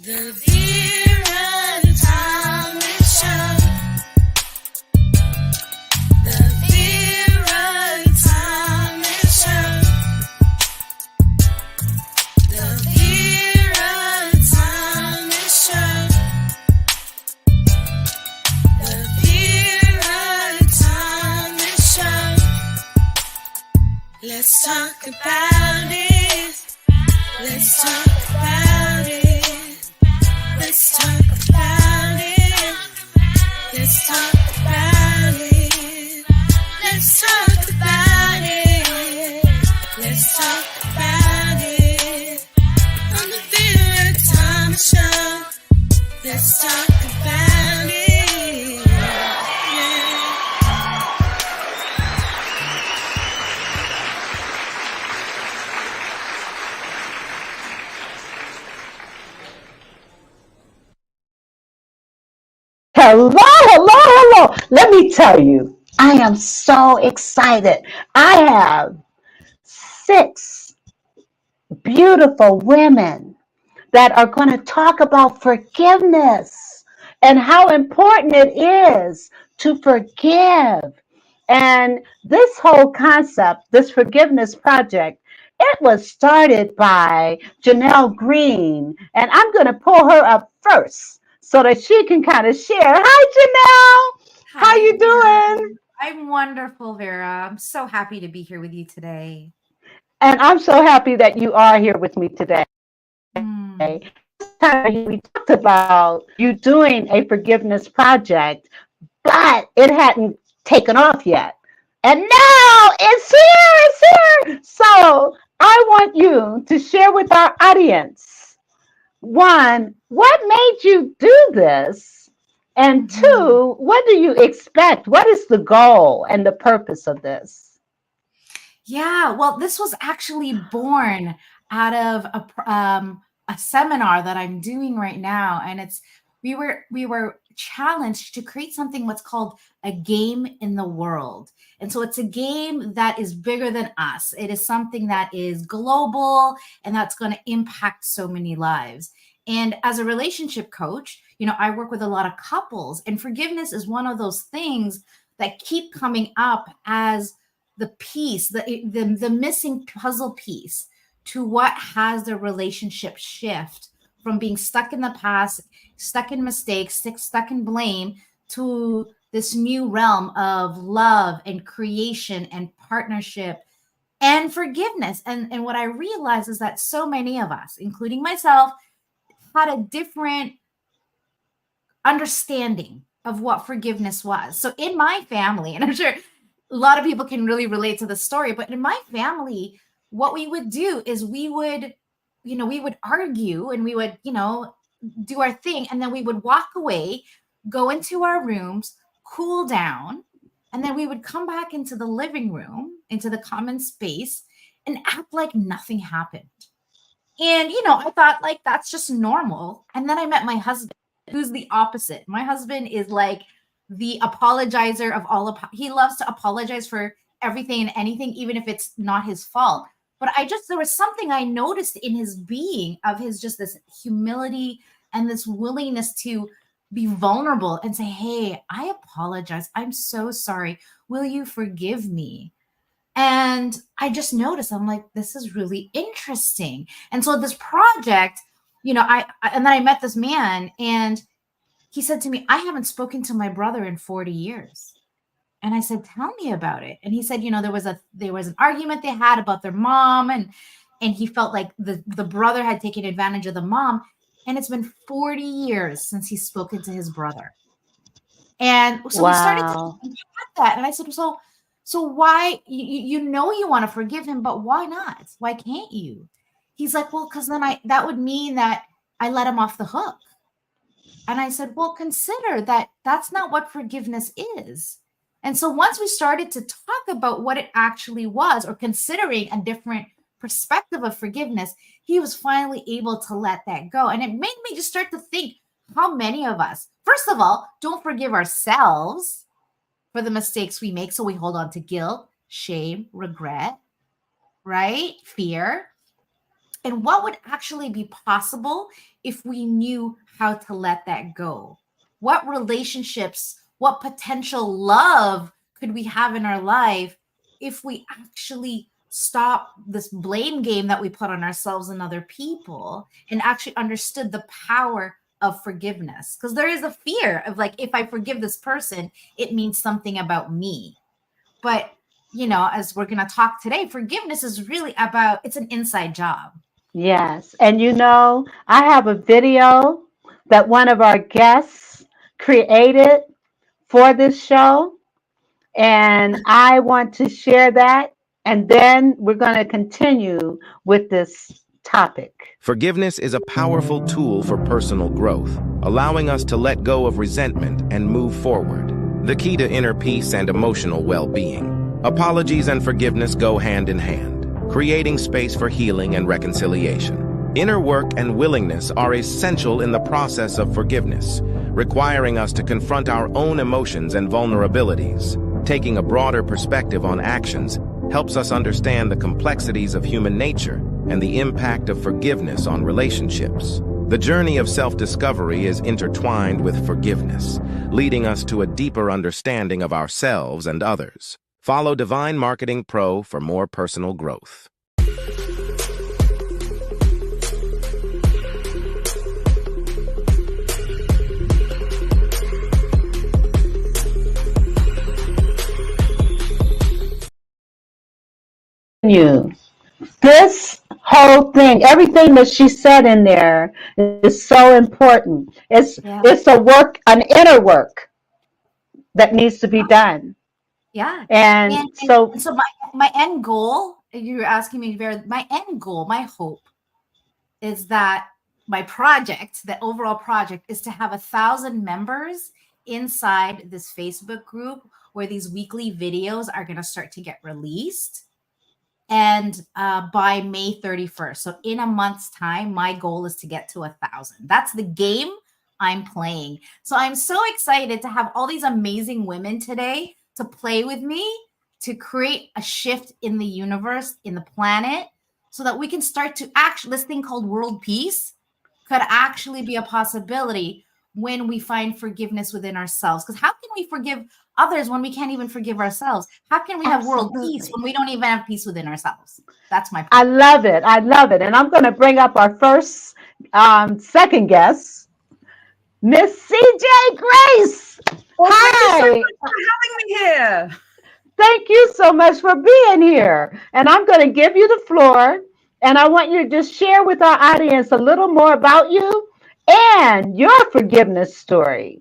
The Vera Thomas Show. The Vera Thomas Show. The Vera Thomas Show. The Vera Thomas Show. Let's talk about it. Let's talk about it. Let's talk about it. Let's talk about it. Let's talk about it. Let's talk about it. On the Vera Thomas Show. Let's talk about it. Yeah. Hello. Let me tell you, I am so excited. I have 6 beautiful women that are going to talk about forgiveness and how important it is to forgive. And this whole concept, this forgiveness project, it was started by Jeanell Greene. And I'm going to pull her up first so that she can kind of share. Hi, Jeanell. How Hi, you Vera. doing? I'm wonderful, Vera. I'm so happy to be here with you today. And I'm so happy that you are here with me today. Mm. We talked about you doing a forgiveness project, but it hadn't taken off yet. And now it's here. So I want you to share with our audience, one, what made you do this? And Mhm. two, what do you expect? What is the goal and the purpose of this? Yeah, well, this was actually born out of a seminar that I'm doing right now, and we were challenged to create something what's called a game in the world. And so it's a game that is bigger than us. It is something that is global and that's going to impact so many lives. And as a relationship coach, I work with a lot of couples, and forgiveness is one of those things that keep coming up as the piece, the missing puzzle piece to what has the relationship shift from being stuck in the past, stuck in mistakes, stuck in blame, to this new realm of love and creation and partnership and forgiveness. And what I realized is that so many of us, including myself, had a different understanding of what forgiveness was. So in my family, and I'm sure a lot of people can really relate to the story, but in my family, what we would do is we would argue and we would, do our thing, and then we would walk away, go into our rooms, cool down, and then we would come back into the living room, into the common space, and act like nothing happened. And I thought like that's just normal. And then I met my husband, who's the opposite. My husband is like the apologizer of all. He loves to apologize for everything and anything, even if it's not his fault. But there was something I noticed in his being, of his just this humility and this willingness to be vulnerable and say, "Hey, I apologize. I'm so sorry. Will you forgive me?" And I just noticed, I'm like, this is really interesting. And so this project, and then I met this man, and he said to me, "I haven't spoken to my brother in 40 years." And I said, "Tell me about it." And he said, there was an argument they had about their mom, and he felt like the brother had taken advantage of the mom. And it's been 40 years since he's spoken to his brother. And so we started to Wow. unpack that. And I said, so why you want to forgive him, but why not? Why can't you? He's like, "Well, because then that would mean that I let him off the hook." And I said, "Well, consider that that's not what forgiveness is." And so once we started to talk about what it actually was, or considering a different perspective of forgiveness, he was finally able to let that go. And it made me just start to think, how many of us, first of all, don't forgive ourselves for the mistakes we make. So we hold on to guilt, shame, regret, right? Fear. And what would actually be possible if we knew how to let that go? What relationships, what potential love could we have in our life if we actually stop this blame game that we put on ourselves and other people and actually understood the power of forgiveness? Because there is a fear of like, if I forgive this person, it means something about me. But, as we're going to talk today, forgiveness is really about, it's an inside job. Yes. And I have a video that one of our guests created for this show, and I want to share that. And then we're going to continue with this topic. Forgiveness is a powerful tool for personal growth, allowing us to let go of resentment and move forward. The key to inner peace and emotional well-being. Apologies and forgiveness go hand in hand, creating space for healing and reconciliation. Inner work and willingness are essential in the process of forgiveness, requiring us to confront our own emotions and vulnerabilities. Taking a broader perspective on actions helps us understand the complexities of human nature and the impact of forgiveness on relationships. The journey of self-discovery is intertwined with forgiveness, leading us to a deeper understanding of ourselves and others. Follow Divine Marketing Pro for more personal growth. This whole thing, everything that she said in there is so important. It's an inner work that needs to be done. Yeah. And so so my end goal, you're asking me, Vera, my end goal, my hope is that my project, the overall project, is to have 1,000 members inside this Facebook group where these weekly videos are going to start to get released. And by May 31st, so in a month's time, my goal is to get to 1,000. That's the game I'm playing. So I'm so excited to have all these amazing women today to play with me, to create a shift in the universe, in the planet, so that we can start to actually, this thing called world peace could actually be a possibility when we find forgiveness within ourselves. Because how can we forgive others when we can't even forgive ourselves? How can we have world peace when we don't even have peace within ourselves? That's my point. I love it. And I'm going to bring up our first, second guest, Miss CJ Grace. Well, Hi. thank you so much for having me here. Thank you so much for being here. And I'm going to give you the floor. And I want you to just share with our audience a little more about you and your forgiveness story.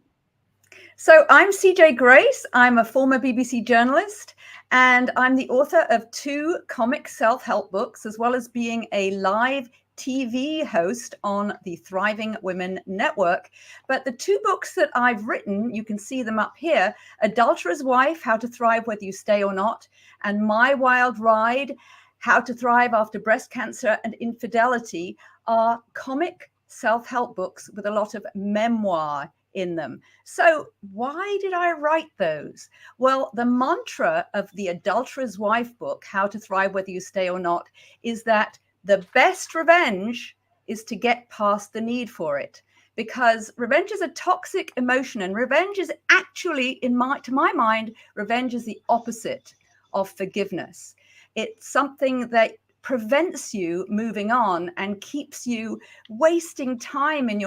So I'm CJ Grace. I'm a former BBC journalist, and I'm the author of 2 comic self-help books, as well as being a live TV host on the Thriving Women Network. But the 2 books that I've written, you can see them up here, Adulterer's Wife, How to Thrive Whether You Stay or Not, and My Wild Ride, How to Thrive After Breast Cancer and Infidelity, are comic self-help books with a lot of memoir in them. So why did I write those? Well, the mantra of the Adulterer's Wife book, How to Thrive Whether You Stay or Not, is that the best revenge is to get past the need for it. Because revenge is a toxic emotion, and revenge is actually, to my mind, revenge is the opposite of forgiveness. It's something that prevents you moving on and keeps you wasting time in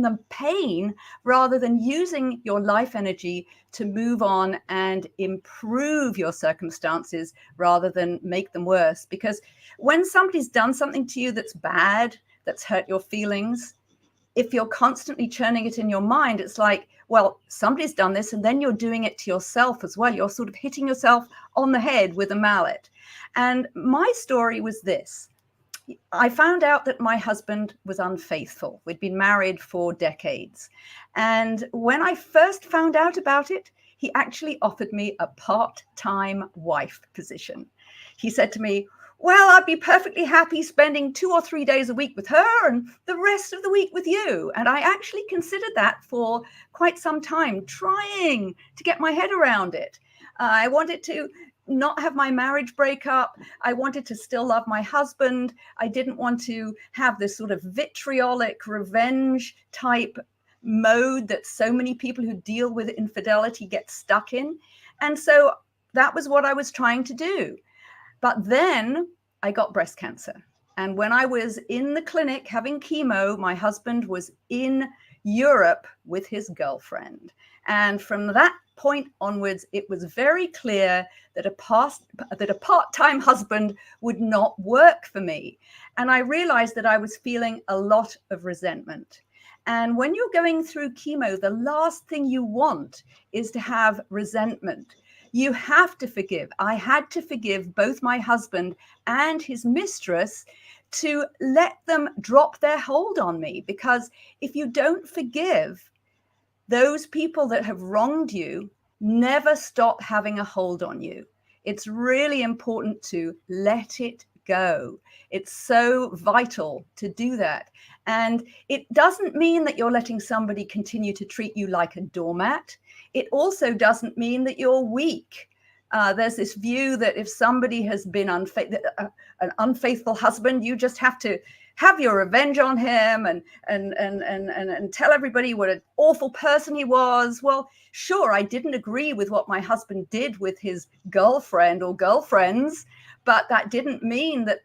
the pain, rather than using your life energy to move on and improve your circumstances rather than make them worse. Because when somebody's done something to you that's bad, that's hurt your feelings, if you're constantly churning it in your mind, it's like, well, somebody's done this, and then you're doing it to yourself as well. You're sort of hitting yourself on the head with a mallet. And my story was this. I found out that my husband was unfaithful. We'd been married for decades. And when I first found out about it, he actually offered me a part-time wife position. He said to me, well, I'd be perfectly happy spending 2 or 3 days a week with her and the rest of the week with you. And I actually considered that for quite some time, trying to get my head around it. I wanted to not have my marriage break up. I wanted to still love my husband. I didn't want to have this sort of vitriolic revenge type mode that so many people who deal with infidelity get stuck in. And so that was what I was trying to do. But then I got breast cancer. And when I was in the clinic having chemo, my husband was in Europe with his girlfriend. And from that point onwards, it was very clear that a part-time husband would not work for me. And I realized that I was feeling a lot of resentment. And when you're going through chemo, the last thing you want is to have resentment. You have to forgive. I had to forgive both my husband and his mistress to let them drop their hold on me. Because if you don't forgive, those people that have wronged you never stop having a hold on you. It's really important to let it go. It's so vital to do that. And it doesn't mean that you're letting somebody continue to treat you like a doormat. It also doesn't mean that you're weak. There's this view that if somebody has been an unfaithful husband, you just have to have your revenge on him and tell everybody what an awful person he was. Well, sure, I didn't agree with what my husband did with his girlfriend or girlfriends, but that didn't mean that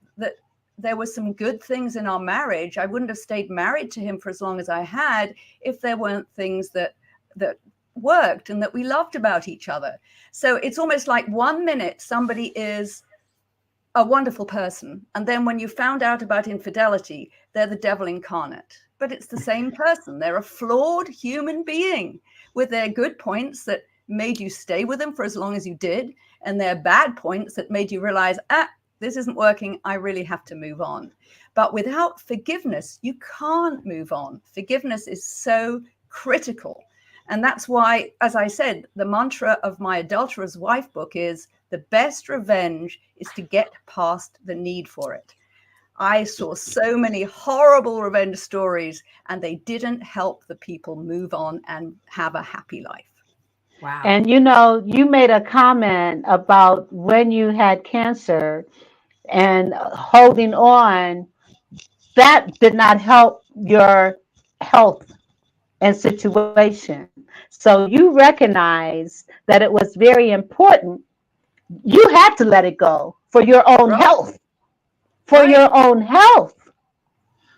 there were some good things in our marriage. I wouldn't have stayed married to him for as long as I had if there weren't things that worked and that we loved about each other. So it's almost like 1 minute somebody is a wonderful person, and then when you found out about infidelity, they're the devil incarnate. But it's the same person. They're a flawed human being with their good points that made you stay with them for as long as you did, and their bad points that made you realize, this isn't working, I really have to move on. But without forgiveness, you can't move on. Forgiveness is so critical. And that's why, as I said, the mantra of my Adulterer's Wife book is the best revenge is to get past the need for it. I saw so many horrible revenge stories, and they didn't help the people move on and have a happy life. Wow. And you made a comment about when you had cancer and holding on, that did not help your health and situation. So you recognize that it was very important. You had to let it go for your own health, your own health.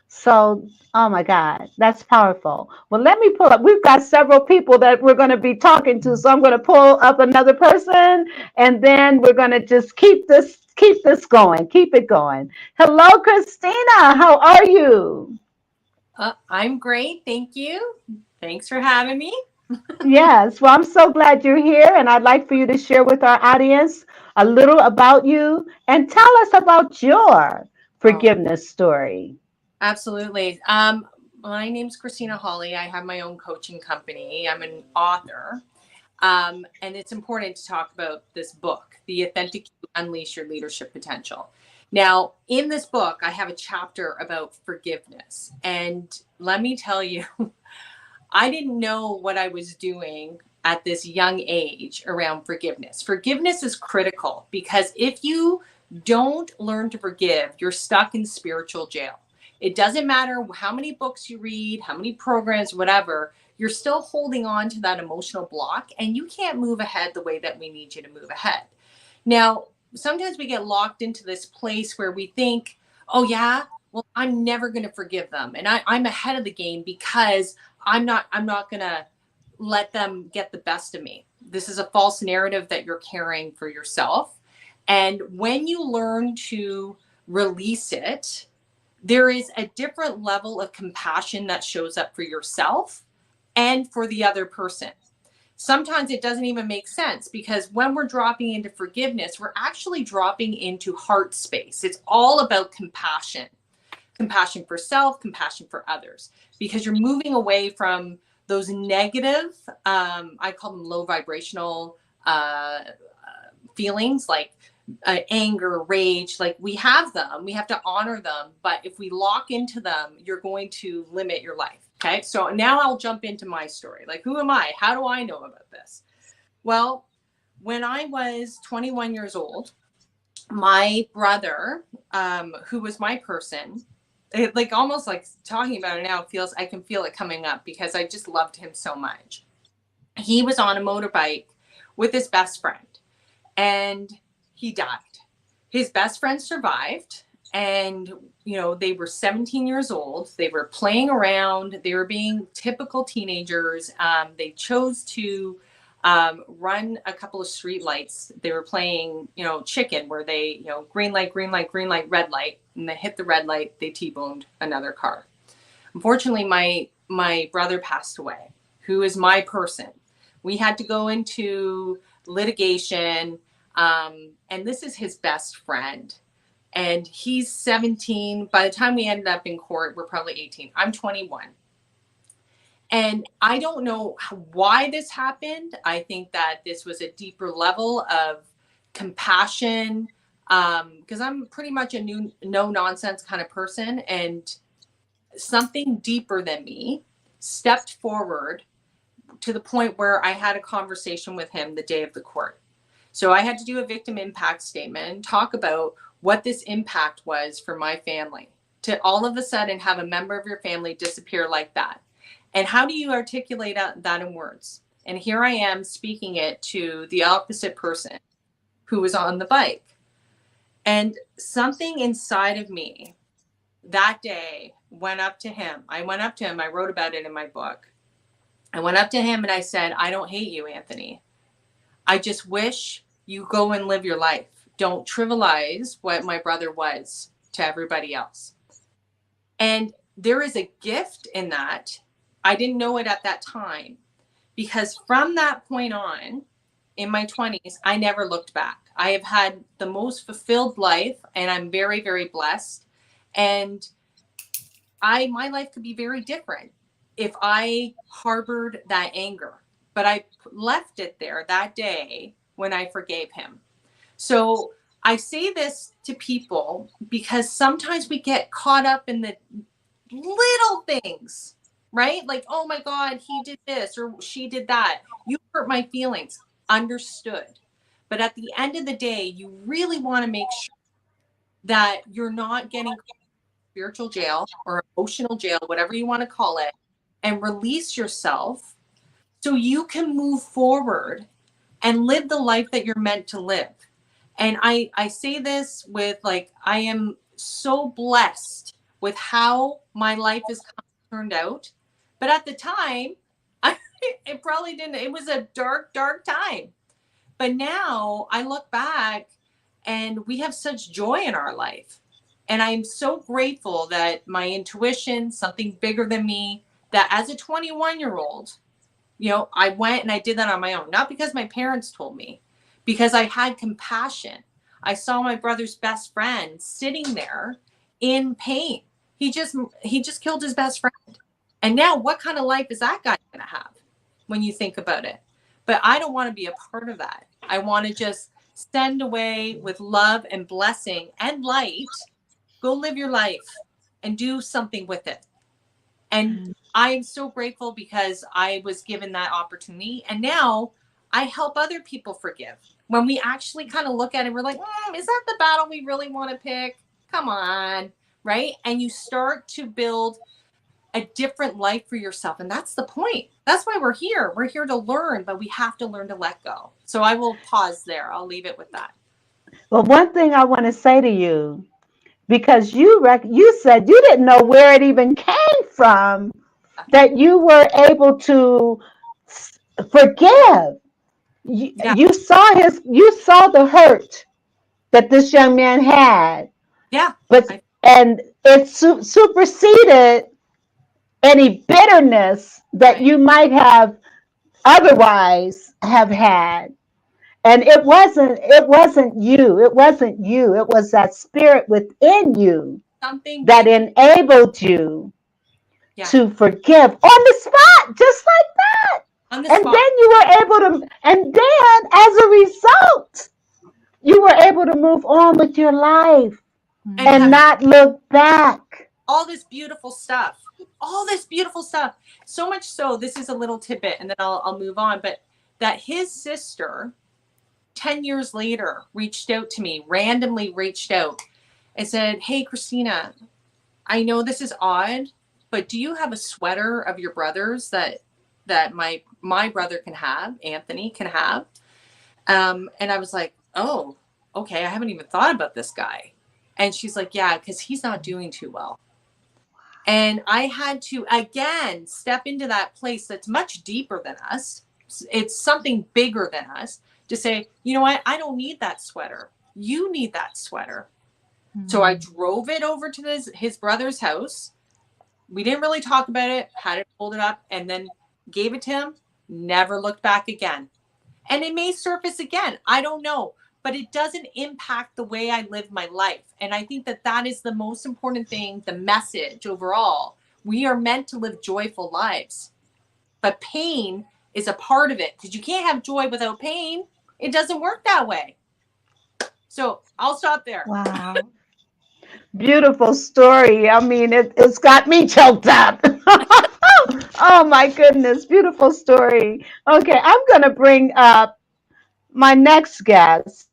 So, oh my God, that's powerful. Well, let me pull up. We've got several people that we're going to be talking to. So I'm going to pull up another person, and then we're going to just keep this going. Keep it going. Hello, Christina. How are you? I'm great. Thank you. Thanks for having me. Yes. Well, I'm so glad you're here, and I'd like for you to share with our audience a little about you and tell us about your forgiveness story. Absolutely. My name's Christina Hawley. I have my own coaching company. I'm an author. And it's important to talk about this book, The Authentic You: Unleash Your Leadership Potential. Now, in this book, I have a chapter about forgiveness. And let me tell you, I didn't know what I was doing at this young age around forgiveness. Forgiveness is critical because if you don't learn to forgive, you're stuck in spiritual jail. It doesn't matter how many books you read, how many programs, whatever, you're still holding on to that emotional block, and you can't move ahead the way that we need you to move ahead. Now, sometimes we get locked into this place where we think, oh yeah, well, I'm never going to forgive them. And I'm ahead of the game because I'm not going to let them get the best of me. This is a false narrative that you're carrying for yourself. And when you learn to release it, there is a different level of compassion that shows up for yourself and for the other person. Sometimes it doesn't even make sense because when we're dropping into forgiveness, we're actually dropping into heart space. It's all about compassion for self, compassion for others, because you're moving away from those negative, I call them low vibrational feelings like anger, rage. Like we have them, we have to honor them. But if we lock into them, you're going to limit your life. Okay. So now I'll jump into my story. Like, who am I? How do I know about this? Well, when I was 21 years old, my brother, who was my person, like almost like talking about it now I can feel it coming up because I just loved him so much. He was on a motorbike with his best friend and he died. His best friend survived, and they were 17 years old. They were playing around. They were being typical teenagers. They chose to run a couple of street lights. They were playing, chicken, where they, green light, green light, green light, red light, and they hit the red light. They T-boned another car. Unfortunately, my brother passed away, who is my person. We had to go into litigation, and this is his best friend. And he's 17. By the time we ended up in court, we're probably 18. I'm 21. And I don't know why this happened. I think that this was a deeper level of compassion, because I'm pretty much a no nonsense kind of person. And something deeper than me stepped forward to the point where I had a conversation with him the day of the court. So I had to do a victim impact statement and talk about what this impact was for my family, to all of a sudden have a member of your family disappear like that. And how do you articulate that in words? And here I am speaking it to the opposite person who was on the bike. And something inside of me that day went up to him. I went up to him. I wrote about it in my book. I went up to him and I said, I don't hate you, Anthony. I just wish you go and live your life. Don't trivialize what my brother was to everybody else. And there is a gift in that. I didn't know it at that time, because from that point on in my 20s, I never looked back. I have had the most fulfilled life, and I'm very, very blessed. And my life could be very different if I harbored that anger, but I left it there that day when I forgave him. So I say this to people because sometimes we get caught up in the little things, right? Like, oh my God, he did this or she did that. You hurt my feelings. Understood. But at the end of the day, you really want to make sure that you're not getting spiritual jail or emotional jail, whatever you want to call it, and release yourself so you can move forward and live the life that you're meant to live. And I say this with, like, I am so blessed with how my life has turned out. But at the time, it probably didn't. It was a dark, dark time. But now I look back and we have such joy in our life. And I'm so grateful that my intuition, something bigger than me, that as a 21-year-old, I went and I did that on my own. Not because my parents told me, because I had compassion. I saw my brother's best friend sitting there in pain. He just killed his best friend. And now what kind of life is that guy going to have when you think about it? But I don't want to be a part of that. I want to just send away with love and blessing and light. Go live your life and do something with it. And I am so grateful because I was given that opportunity. And now I help other people forgive. When we actually kind of look at it, we're like, is that the battle we really want to pick? Come on, right? And you start to build a different life for yourself. And that's the point. That's why we're here. We're here to learn, but we have to learn to let go. So I will pause there. I'll leave it with that. Well, one thing I want to say to you, because you said you didn't know where it even came from, that you were able to forgive. You saw the hurt that this young man had. Yeah. And it superseded any bitterness that you might have otherwise have had. And it wasn't you. It wasn't you. It was that spirit within you that enabled you to forgive on the spot, just like that. And then you were able to, and then as a result, you were able to move on with your life and not look back. All this beautiful stuff. So much so, this is a little tidbit and then I'll move on, but that his sister 10 years later, randomly reached out and said, "Hey, Christina, I know this is odd, but do you have a sweater of your brother's that my brother can have, Anthony can have?" And I was like, "Oh, okay. I haven't even thought about this guy." And she's like, "Yeah, because he's not doing too well." And I had to, again, step into that place that's much deeper than us. It's something bigger than us, to say, "You know what? I don't need that sweater. You need that sweater." Mm-hmm. So I drove it over to his brother's house. We didn't really talk about it, had it folded up, and then gave it to him. Never looked back again. And it may surface again. I don't know. But it doesn't impact the way I live my life. And I think that is the most important thing, the message overall. We are meant to live joyful lives. But pain is a part of it, because you can't have joy without pain. It doesn't work that way. So I'll stop there. Wow. Beautiful story. I mean, it's got me choked up. Oh my goodness. Beautiful story. Okay, I'm going to bring up my next guest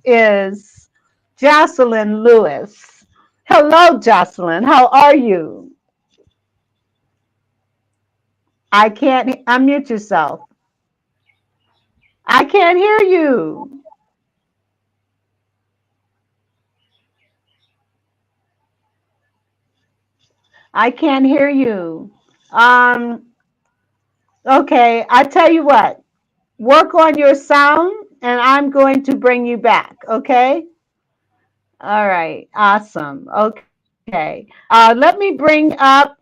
is Jocelyn Lewis. Hello, Jocelyn. How are you? I can't unmute yourself. I can't hear you. I can't hear you. Okay, I tell you what, work on your sound and I'm going to bring you back, okay? All right, awesome. Okay. Let me bring up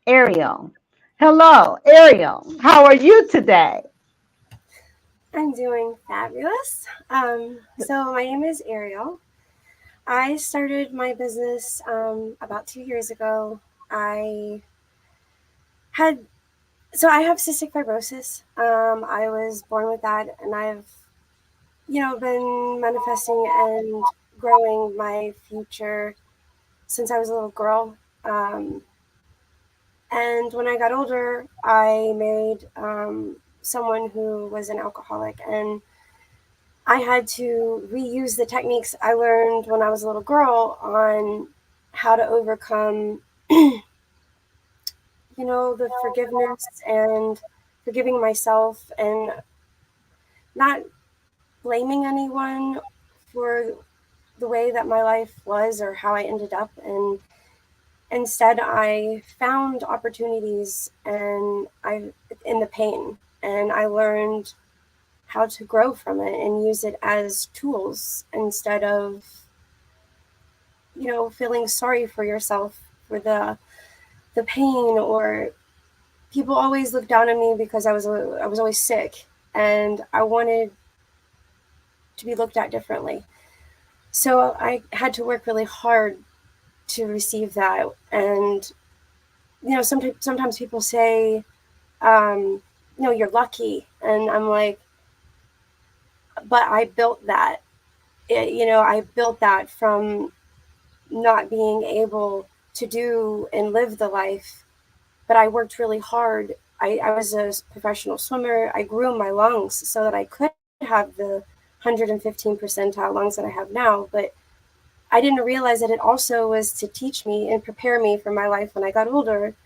Ariel. Hello, Ariel. How are you today? I'm doing fabulous. So my name is Ariel. I started my business about 2 years ago. I have cystic fibrosis. I was born with that, and I've, been manifesting and growing my future since I was a little girl. And when I got older, I married someone who was an alcoholic, and I had to reuse the techniques I learned when I was a little girl on how to overcome, the forgiveness and forgiving myself and not blaming anyone for the way that my life was or how I ended up. And instead, I found opportunities in the pain, and I learned how to grow from it and use it as tools instead of, feeling sorry for yourself for the pain. Or people always looked down on me because I was always sick, and I wanted to be looked at differently. So I had to work really hard to receive that. And sometimes people say, you're lucky, and I'm like, but I built that. I built that from not being able to do and live the life, but I worked really hard. I was a professional swimmer. I grew my lungs so that I could have the 115 percentile lungs that I have now, but I didn't realize that it also was to teach me and prepare me for my life when I got older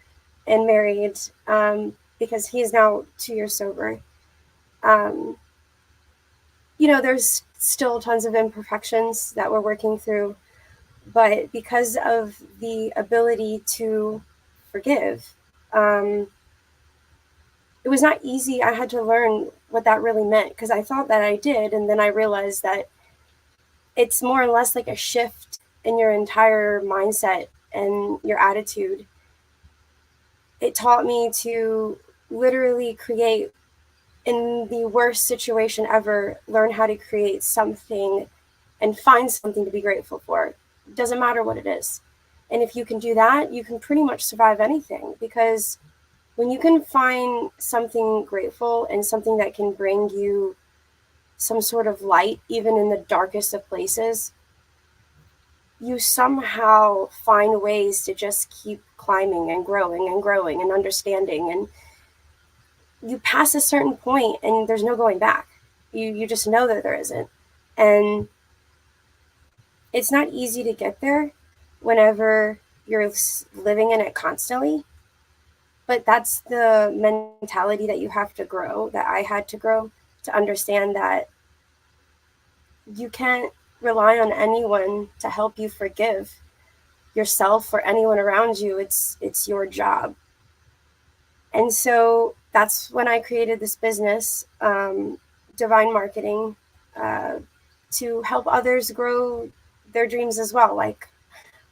and married, because he is now 2 years sober. There's still tons of imperfections that we're working through, but because of the ability to forgive, it was not easy. I had to learn what that really meant, because I thought that I did, and then I realized that it's more or less like a shift in your entire mindset and your attitude. It taught me to literally create, in the worst situation ever, learn how to create something and find something to be grateful for. It doesn't matter what it is. And if you can do that, you can pretty much survive anything, because when you can find something grateful and something that can bring you some sort of light, even in the darkest of places, you somehow find ways to just keep climbing and growing and growing and understanding. And you pass a certain point and there's no going back. You just know that there isn't. And it's not easy to get there whenever you're living in it constantly. But that's the mentality that you have to grow, that I had to grow, to understand that you can't rely on anyone to help you forgive yourself or anyone around you. It's your job. And so that's when I created this business, Divine Marketing, to help others grow their dreams as well. Like,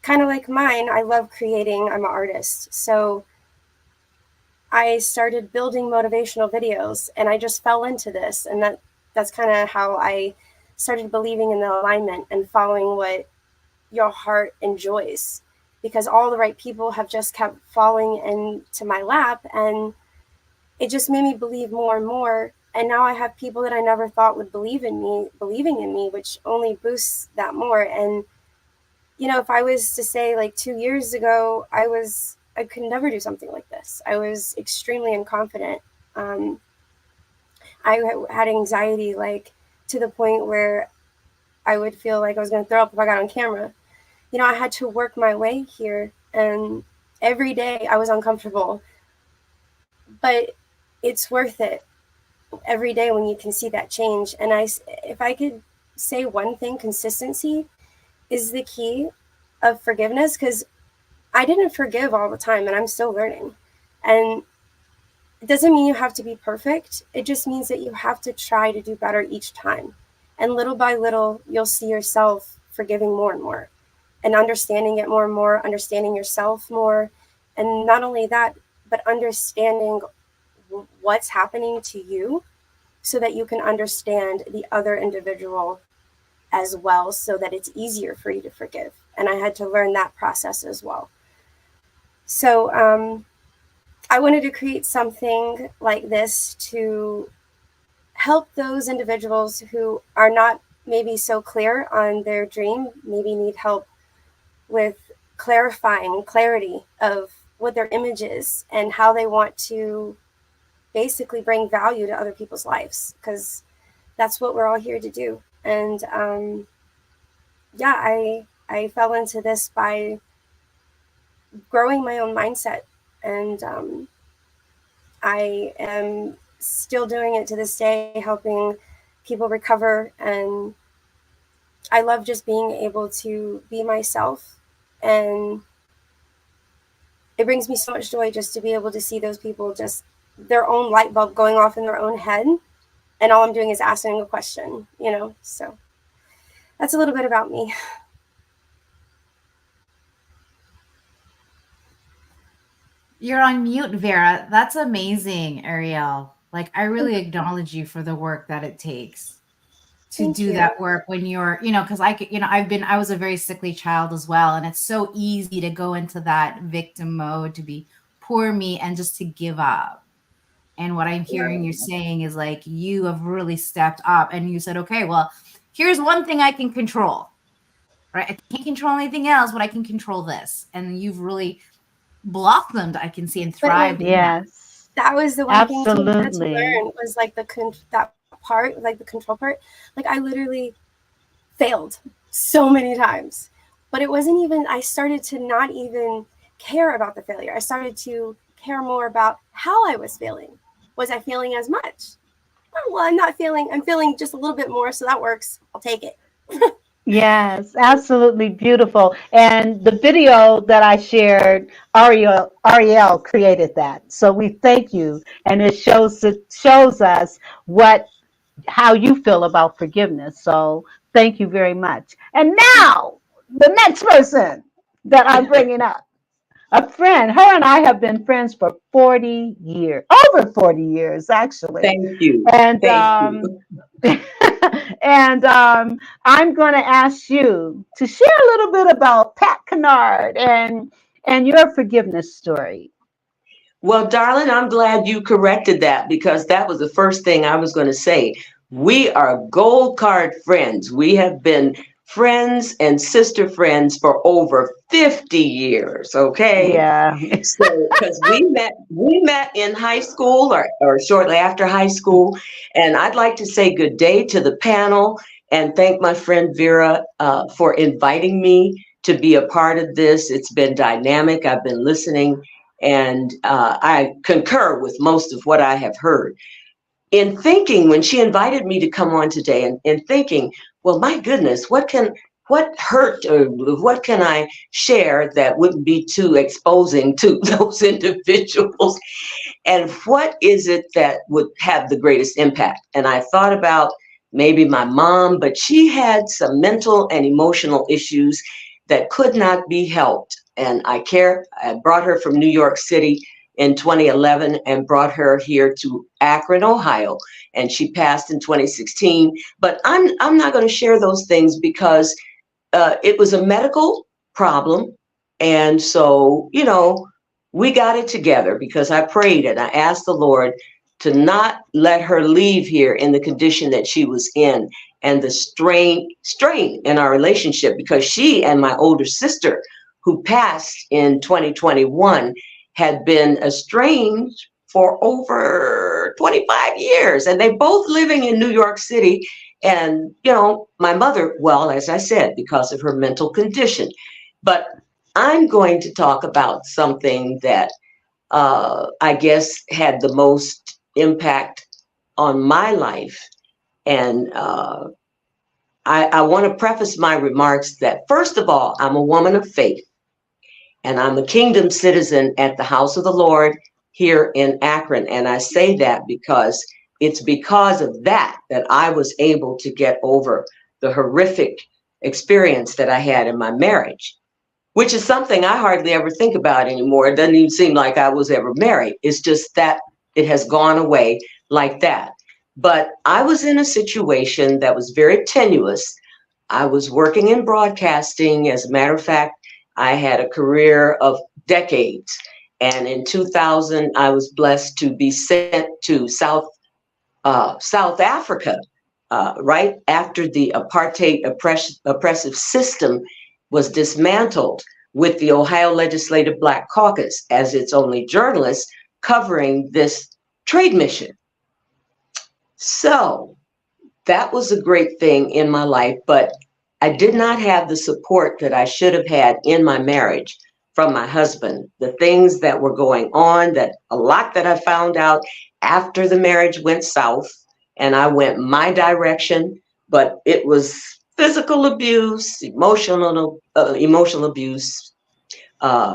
kind of like mine, I love creating. I'm an artist. So I started building motivational videos, and I just fell into this. And that's kind of how I started believing in the alignment and following what your heart enjoys, because all the right people have just kept falling into my lap, and it just made me believe more and more. And now I have people that I never thought would believe in me, believing in me, which only boosts that more. And, you know, if I was to say like 2 years ago, I could never do something like this. I was extremely unconfident. I had anxiety, like to the point where I would feel like I was going to throw up if I got on camera. You know, I had to work my way here, and every day I was uncomfortable, but it's worth it every day when you can see that change. And if I could say one thing, consistency is the key of forgiveness, because I didn't forgive all the time, and I'm still learning. And it doesn't mean you have to be perfect. It just means that you have to try to do better each time. And little by little, you'll see yourself forgiving more and more, and understanding it more and more, understanding yourself more. And not only that, but understanding what's happening to you so that you can understand the other individual as well, so that it's easier for you to forgive. And I had to learn that process as well. So I wanted to create something like this to help those individuals who are not maybe so clear on their dream, maybe need help with clarity of what their image is and how they want to basically bring value to other people's lives, because that's what we're all here to do. And I fell into this by growing my own mindset, and I am still doing it to this day, helping people recover. And I love just being able to be myself, and it brings me so much joy just to be able to see those people, just their own light bulb going off in their own head, and all I'm doing is asking a question, you know. So that's a little bit about me. You're on mute, Vera. That's amazing, Ariel. Like, I really acknowledge you for the work that it takes to Thank do you. that work when you're, you know, because I was a very sickly child as well. And it's so easy to go into that victim mode, to be poor me and just to give up. And what I'm hearing you saying is like, you have really stepped up and you said, okay, well, here's one thing I can control, right? I can't control anything else, but I can control this. And you've really blossomed, I can see, and thrived. Yes. That was the one thing I had to Absolutely. learn, was like that part, like the control part. Like, I literally failed so many times, but it wasn't even, I started to not even care about the failure. I started to care more about how I was feeling. Was I feeling as much? Oh, well, I'm not feeling, I'm feeling just a little bit more, so that works. I'll take it. Yes, absolutely beautiful. And the video that I shared, Ariel created that. So we thank you. And it shows us how you feel about forgiveness. So thank you very much. And now the next person that I'm bringing up, a friend. Her and I have been friends for 40 years, over 40 years, actually. Thank you. And Thank you. and I'm going to ask you to share a little bit about Pat Kennard and your forgiveness story. Well, darling, I'm glad you corrected that, because that was the first thing I was going to say. We are gold card friends. We have been friends and sister friends for over 50 years, okay? Yeah. So, because we met in high school or shortly after high school, and I'd like to say good day to the panel and thank my friend Vera for inviting me to be a part of this. It's been dynamic. I've been listening, and I concur with most of what I have heard. In thinking, when she invited me to come on today, and in thinking, well, my goodness, what hurt or what can I share that wouldn't be too exposing to those individuals? And what is it that would have the greatest impact? And I thought about maybe my mom, but she had some mental and emotional issues that could not be helped. And I brought her from New York City in 2011 and brought her here to Akron, Ohio. And she passed in 2016. But I'm not going to share those things because it was a medical problem. And so, we got it together because I prayed and I asked the Lord to not let her leave here in the condition that she was in and the strain in our relationship, because she and my older sister, who passed in 2021, had been estranged for over 25 years, and they both living in New York City. And, my mother, well, as I said, because of her mental condition. But I'm going to talk about something that I guess had the most impact on my life. And I want to preface my remarks that, first of all, I'm a woman of faith, and I'm a kingdom citizen at the house of the Lord here in Akron. And I say that because it's because of that I was able to get over the horrific experience that I had in my marriage, which is something I hardly ever think about anymore. It doesn't even seem like I was ever married. It's just that it has gone away like that. But I was in a situation that was very tenuous. I was working in broadcasting. As a matter of fact, I had a career of decades. And in 2000, I was blessed to be sent to South Africa, right after the apartheid oppressive system was dismantled, with the Ohio Legislative Black Caucus as its only journalist covering this trade mission. So that was a great thing in my life, but I did not have the support that I should have had in my marriage from my husband. The things that were going on, that a lot that I found out after the marriage went south and I went my direction, but it was physical abuse, emotional abuse,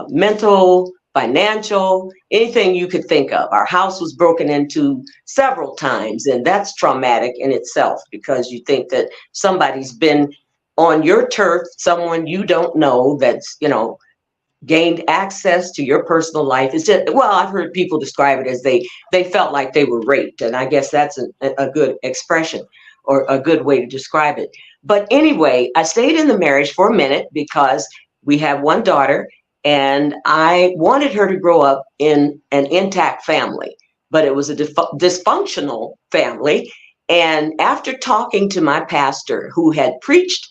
mental, financial, anything you could think of. Our house was broken into several times, and that's traumatic in itself, because you think that somebody's been on your turf, someone you don't know, that's, gained access to your personal life. It's just, well, I've heard people describe it as they felt like they were raped, and I guess that's a good expression or a good way to describe it. But anyway, I stayed in the marriage for a minute because we have one daughter, and I wanted her to grow up in an intact family, but it was a dysfunctional family. And after talking to my pastor, who had preached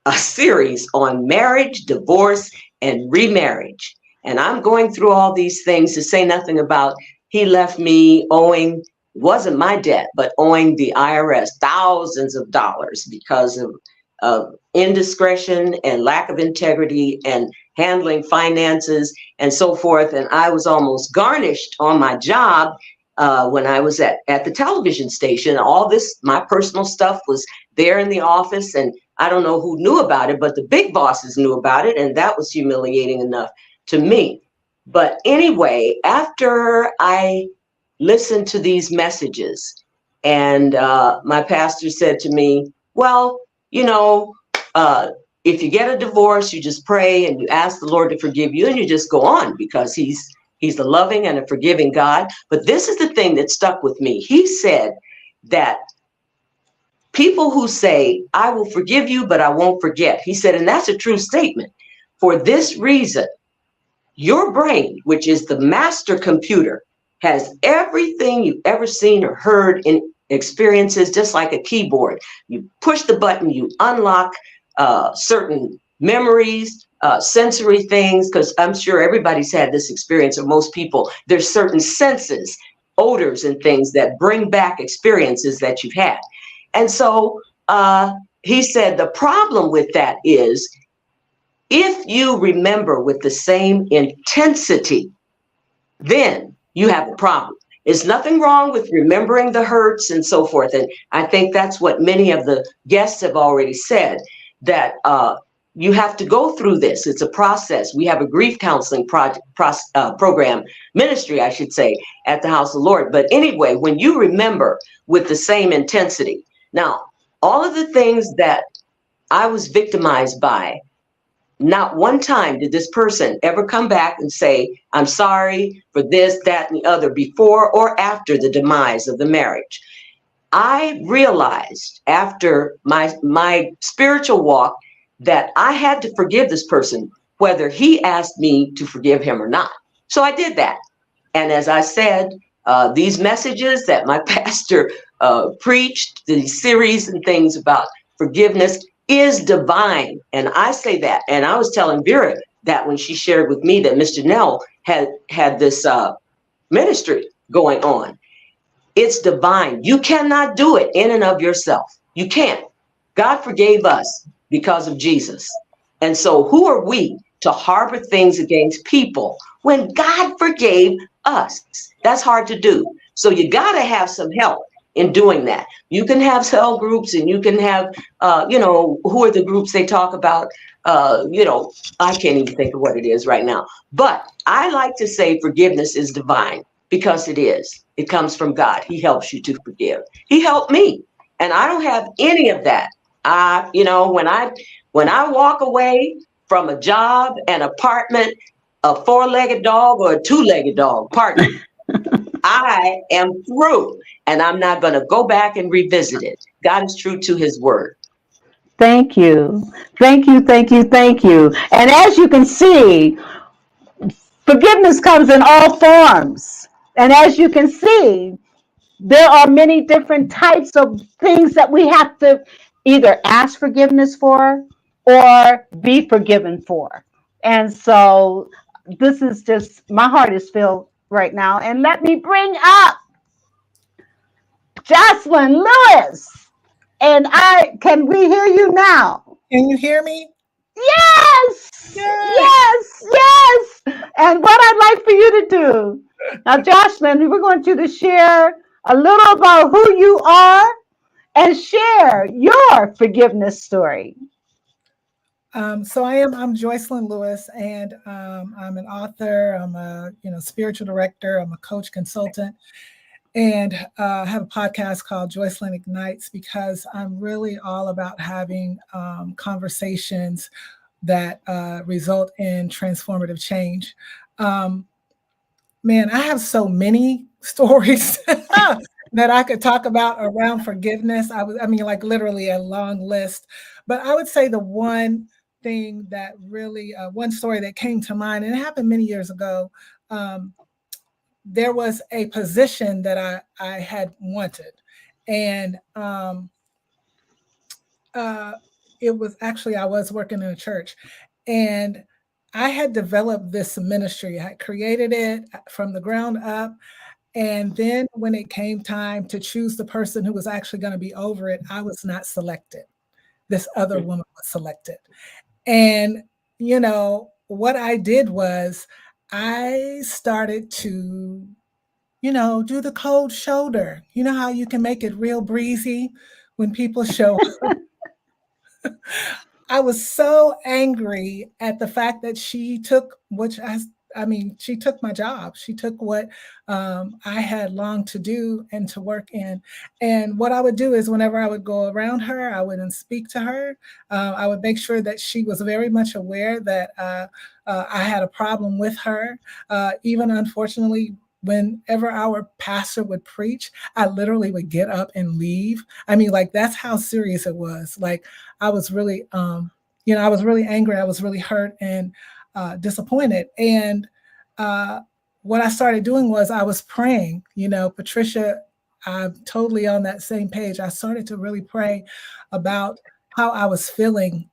a series on marriage, divorce, and remarriage, and I'm going through all these things, to say nothing about he left me owing, wasn't my debt, but owing the IRS thousands of dollars because of indiscretion and lack of integrity and handling finances and so forth. And I was almost garnished on my job when I was at the television station. All this, my personal stuff, was there in the office, and I don't know who knew about it, but the big bosses knew about it, and that was humiliating enough to me. But anyway, after I listened to these messages, and my pastor said to me, well, if you get a divorce, you just pray and you ask the Lord to forgive you, and you just go on, because he's a loving and a forgiving God. But this is the thing that stuck with me. He said that people who say, I will forgive you, but I won't forget. He said, and that's a true statement. For this reason, your brain, which is the master computer, has everything you've ever seen or heard in experiences, just like a keyboard. You push the button, you unlock certain memories, sensory things, because I'm sure everybody's had this experience, or most people, there's certain senses, odors and things that bring back experiences that you've had. And so he said the problem with that is if you remember with the same intensity, then you have a problem. There's nothing wrong with remembering the hurts and so forth. And I think that's what many of the guests have already said, that you have to go through this. It's a process. We have a grief counseling program, ministry, I should say, at the House of the Lord. But anyway, when you remember with the same intensity, now, all of the things that I was victimized by, not one time did this person ever come back and say, I'm sorry for this, that, and the other, before or after the demise of the marriage. I realized after my spiritual walk that I had to forgive this person, whether he asked me to forgive him or not. So I did that. And as I said, these messages that my pastor preached, these series and things about forgiveness, is divine. And I say that. And I was telling Vera that when she shared with me that Miss Jeanell had this ministry going on. It's divine. You cannot do it in and of yourself. You can't. God forgave us because of Jesus. And so who are we to harbor things against people when God forgave us? That's hard to do. So you got to have some help in doing that. You can have cell groups, and you can have, who are the groups they talk about? I can't even think of what it is right now. But I like to say forgiveness is divine, because it is. It comes from God. He helps you to forgive. He helped me. And I don't have any of that. When I walk away from a job, an apartment, a four-legged dog or a two-legged dog, pardon me, I am through, and I'm not going to go back and revisit it. God is true to his word. Thank you. Thank you, thank you, thank you. And as you can see, forgiveness comes in all forms. And as you can see, there are many different types of things that we have to either ask forgiveness for or be forgiven for. And so this is just, my heart is filled right now. And let me bring up Jocelyn Lewis. And can we hear you now? Can you hear me? Yes! Yes! Yes! And what I'd like for you to do, now, Jocelyn, we're going to share a little about who you are and share your forgiveness story. So I'm Jocelyn Lewis, and I'm an author. I'm a spiritual director. I'm a coach consultant, and I have a podcast called Jocelyn Ignites, because I'm really all about having conversations that result in transformative change. Man, I have so many stories that I could talk about around forgiveness. Like literally a long list. But I would say the one thing that really, one story that came to mind, and it happened many years ago, there was a position that I had wanted. And it was actually, I was working in a church, and I had developed this ministry. I had created it from the ground up. And then when it came time to choose the person who was actually going to be over it, I was not selected. This other woman was selected. And, what I did was I started to, do the cold shoulder. You know how you can make it real breezy when people show up? I was so angry at the fact that she took, she took my job. She took what I had longed to do and to work in. And what I would do is whenever I would go around her, I wouldn't speak to her. I would make sure that she was very much aware that I had a problem with her. Even unfortunately, whenever our pastor would preach, I literally would get up and leave. That's how serious it was. I was really, I was really angry. I was really hurt and disappointed. And what I started doing was I was praying. Patricia, I'm totally on that same page. I started to really pray about how I was feeling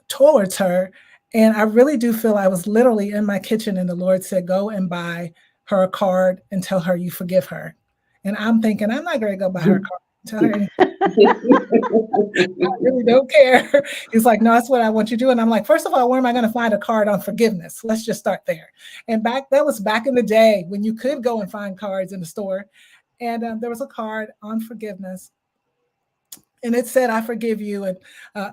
towards her. And I really do feel I was literally in my kitchen and the Lord said, go and buy her a card and tell her you forgive her. And I'm thinking, I'm not going to go buy her a card and tell her anything. I really don't care. He's like, no, that's what I want you to do. And I'm like, first of all, where am I going to find a card on forgiveness? Let's just start there. And that was back in the day when you could go and find cards in the store. And there was a card on forgiveness. And it said, I forgive you. And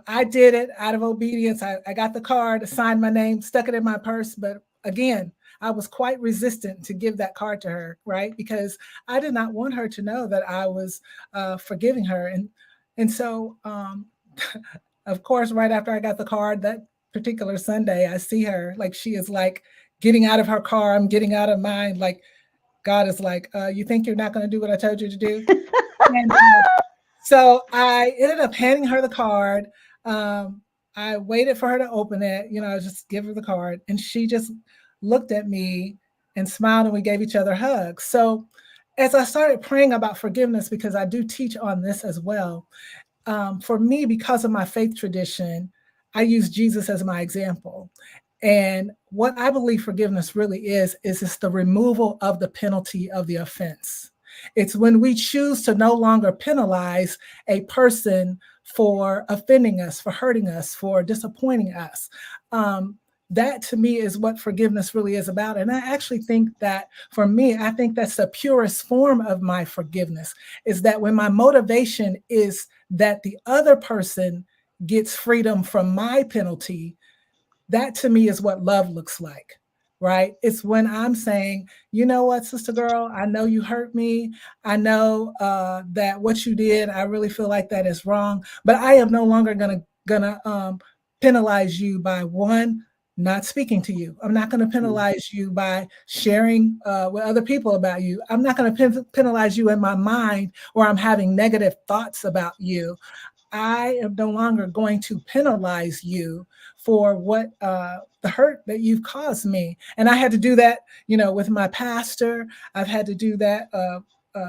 I did it out of obedience. I got the card, signed my name, stuck it in my purse. But again, I was quite resistant to give that card to her, right? Because I did not want her to know that I was forgiving her. And so, of course, right after I got the card, that particular Sunday, I see her, like she is like getting out of her car. I'm getting out of mine. Like God is like, you think you're not going to do what I told you to do? And so I ended up handing her the card. I waited for her to open it. I just give her the card. And she just looked at me and smiled, and we gave each other hugs. So as I started praying about forgiveness, because I do teach on this as well, for me, because of my faith tradition, I use Jesus as my example. And what I believe forgiveness really is it's the removal of the penalty of the offense. It's when we choose to no longer penalize a person for offending us, for hurting us, for disappointing us. That to me is what forgiveness really is about. And I actually think that for me, I think that's the purest form of my forgiveness, is that when my motivation is that the other person gets freedom from my penalty, that to me is what love looks like. Right? It's when I'm saying, you know what, sister girl, I know you hurt me. I know that what you did, I really feel like that is wrong, but I am no longer gonna penalize you by one, not speaking to you. I'm not going to penalize you by sharing with other people about you. I'm not going to penalize you in my mind, or I'm having negative thoughts about you. I am no longer going to penalize you for what the hurt that you've caused me. And I had to do that, with my pastor. I've had to do that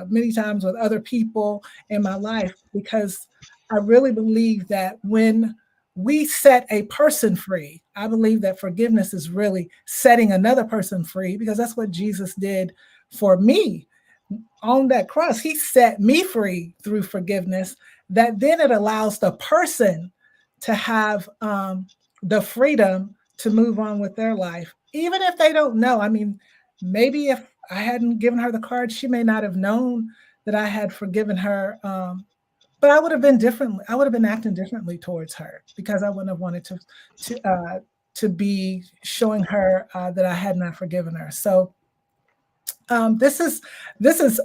many times with other people in my life, because I really believe that when we set a person free, I believe that forgiveness is really setting another person free, because that's what Jesus did for me on that cross. He set me free through forgiveness, that then it allows the person to have the freedom to move on with their life, even if they don't know. I mean, maybe if I hadn't given her the card, she may not have known that I had forgiven her. But I would have been differently. I would have been acting differently towards her, because I wouldn't have wanted to be showing her that I had not forgiven her. So this is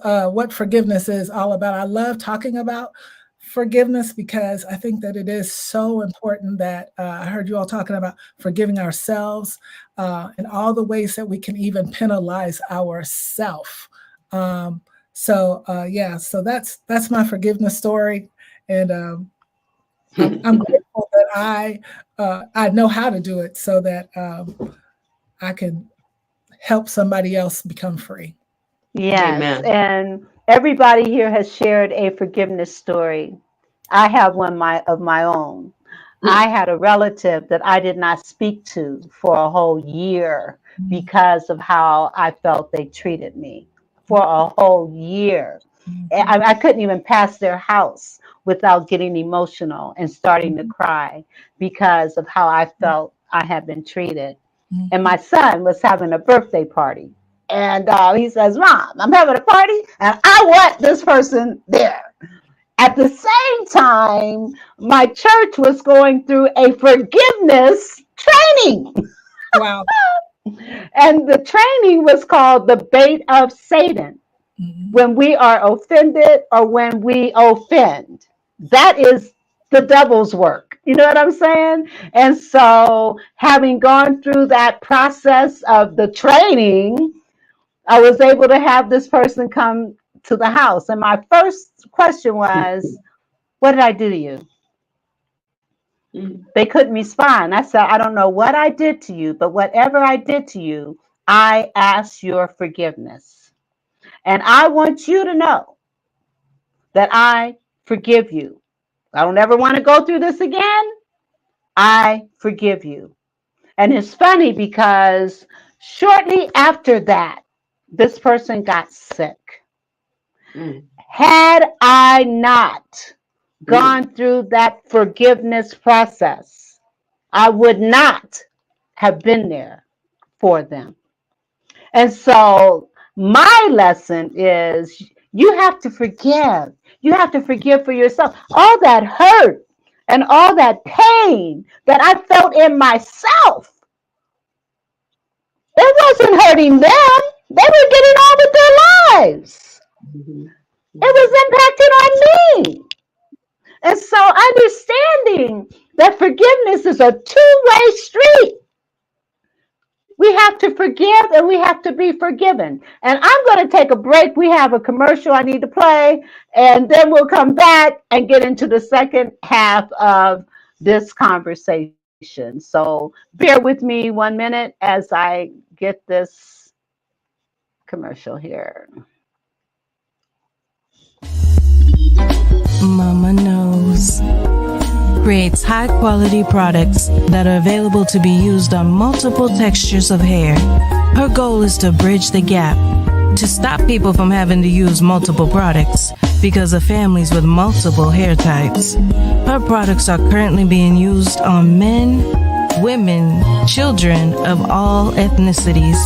what forgiveness is all about. I love talking about forgiveness, because I think that it is so important that I heard you all talking about forgiving ourselves and all the ways that we can even penalize ourselves. So that's my forgiveness story, and I'm grateful that I know how to do it, so that I can help somebody else become free. Yes, Amen. and everybody here has shared a forgiveness story. I have one of my own. I had a relative that I did not speak to for a whole year because of how I felt they treated me, for a whole year. I couldn't even pass their house without getting emotional and starting to cry because of how I felt I had been treated. And my son was having a birthday party. And he says, Mom, I'm having a party and I want this person there. At the same time, my church was going through a forgiveness training. Wow. And the training was called the bait of Satan. When we are offended or when we offend, that is the devil's work. You know what I'm saying? And so, having gone through that process of the training, I was able to have this person come to the house. And my first question was, what did I do to you? They couldn't respond. I said, I don't know what I did to you, but whatever I did to you, I ask your forgiveness. And I want you to know that I forgive you. I don't ever want to go through this again. I forgive you. And it's funny because shortly after that, this person got sick. Mm. Had I not Mm. gone through that forgiveness process, I would not have been there for them. And so my lesson is you have to forgive. You have to forgive for yourself. All that hurt and all that pain that I felt in myself, it wasn't hurting them. They were getting on with their lives. Mhm. It Mhm. was impacting on me. And so understanding that forgiveness is a two-way street. We have to forgive and we have to be forgiven. And I'm going to take a break. We have a commercial I need to play, and then we'll come back and get into the second half of this conversation. So bear with me 1 minute as I get this commercial here. Mama Knows creates high quality products that are available to be used on multiple textures of hair. Her goal is to bridge the gap to stop people from having to use multiple products because of families with multiple hair types. Her products are currently being used on men, women, children of all ethnicities.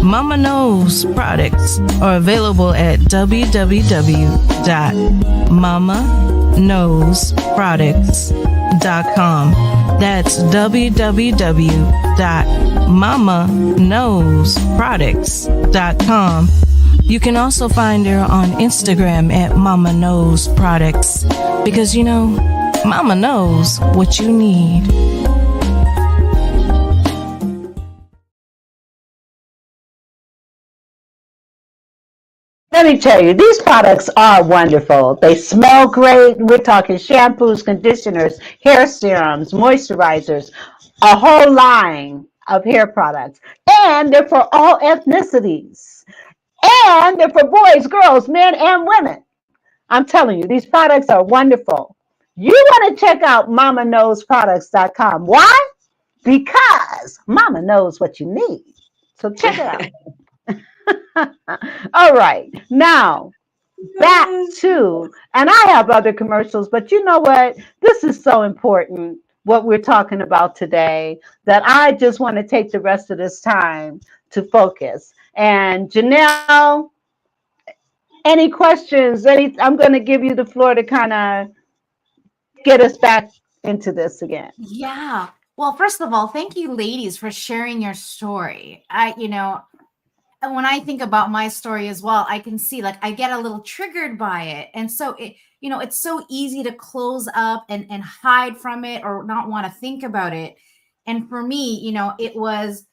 Mama Knows products are available at www.mamaknowsproducts.com. That's www.mamaknowsproducts.com. You can also find her on Instagram at Mama Knows Products because, you know, Mama knows what you need. Let me tell you, these products are wonderful. They smell great. We're talking shampoos, conditioners, hair serums, moisturizers, a whole line of hair products. And they're for all ethnicities. And they're for boys, girls, men, and women. I'm telling you, these products are wonderful. You want to check out mamaknowsproducts.com. Why? Because Mama knows what you need. So check it out. All right. Now, back to, and I have other commercials, but you know what? This is so important, what we're talking about today, that I just want to take the rest of this time to focus. And Jeanell, any questions? I'm going to give you the floor to kind of get us back into this again. Yeah. Well, first of all, thank you, ladies, for sharing your story. And when I think about my story as well, I can see like I get a little triggered by it. And so it's so easy to close up and hide from it or not want to think about it. And for me, it was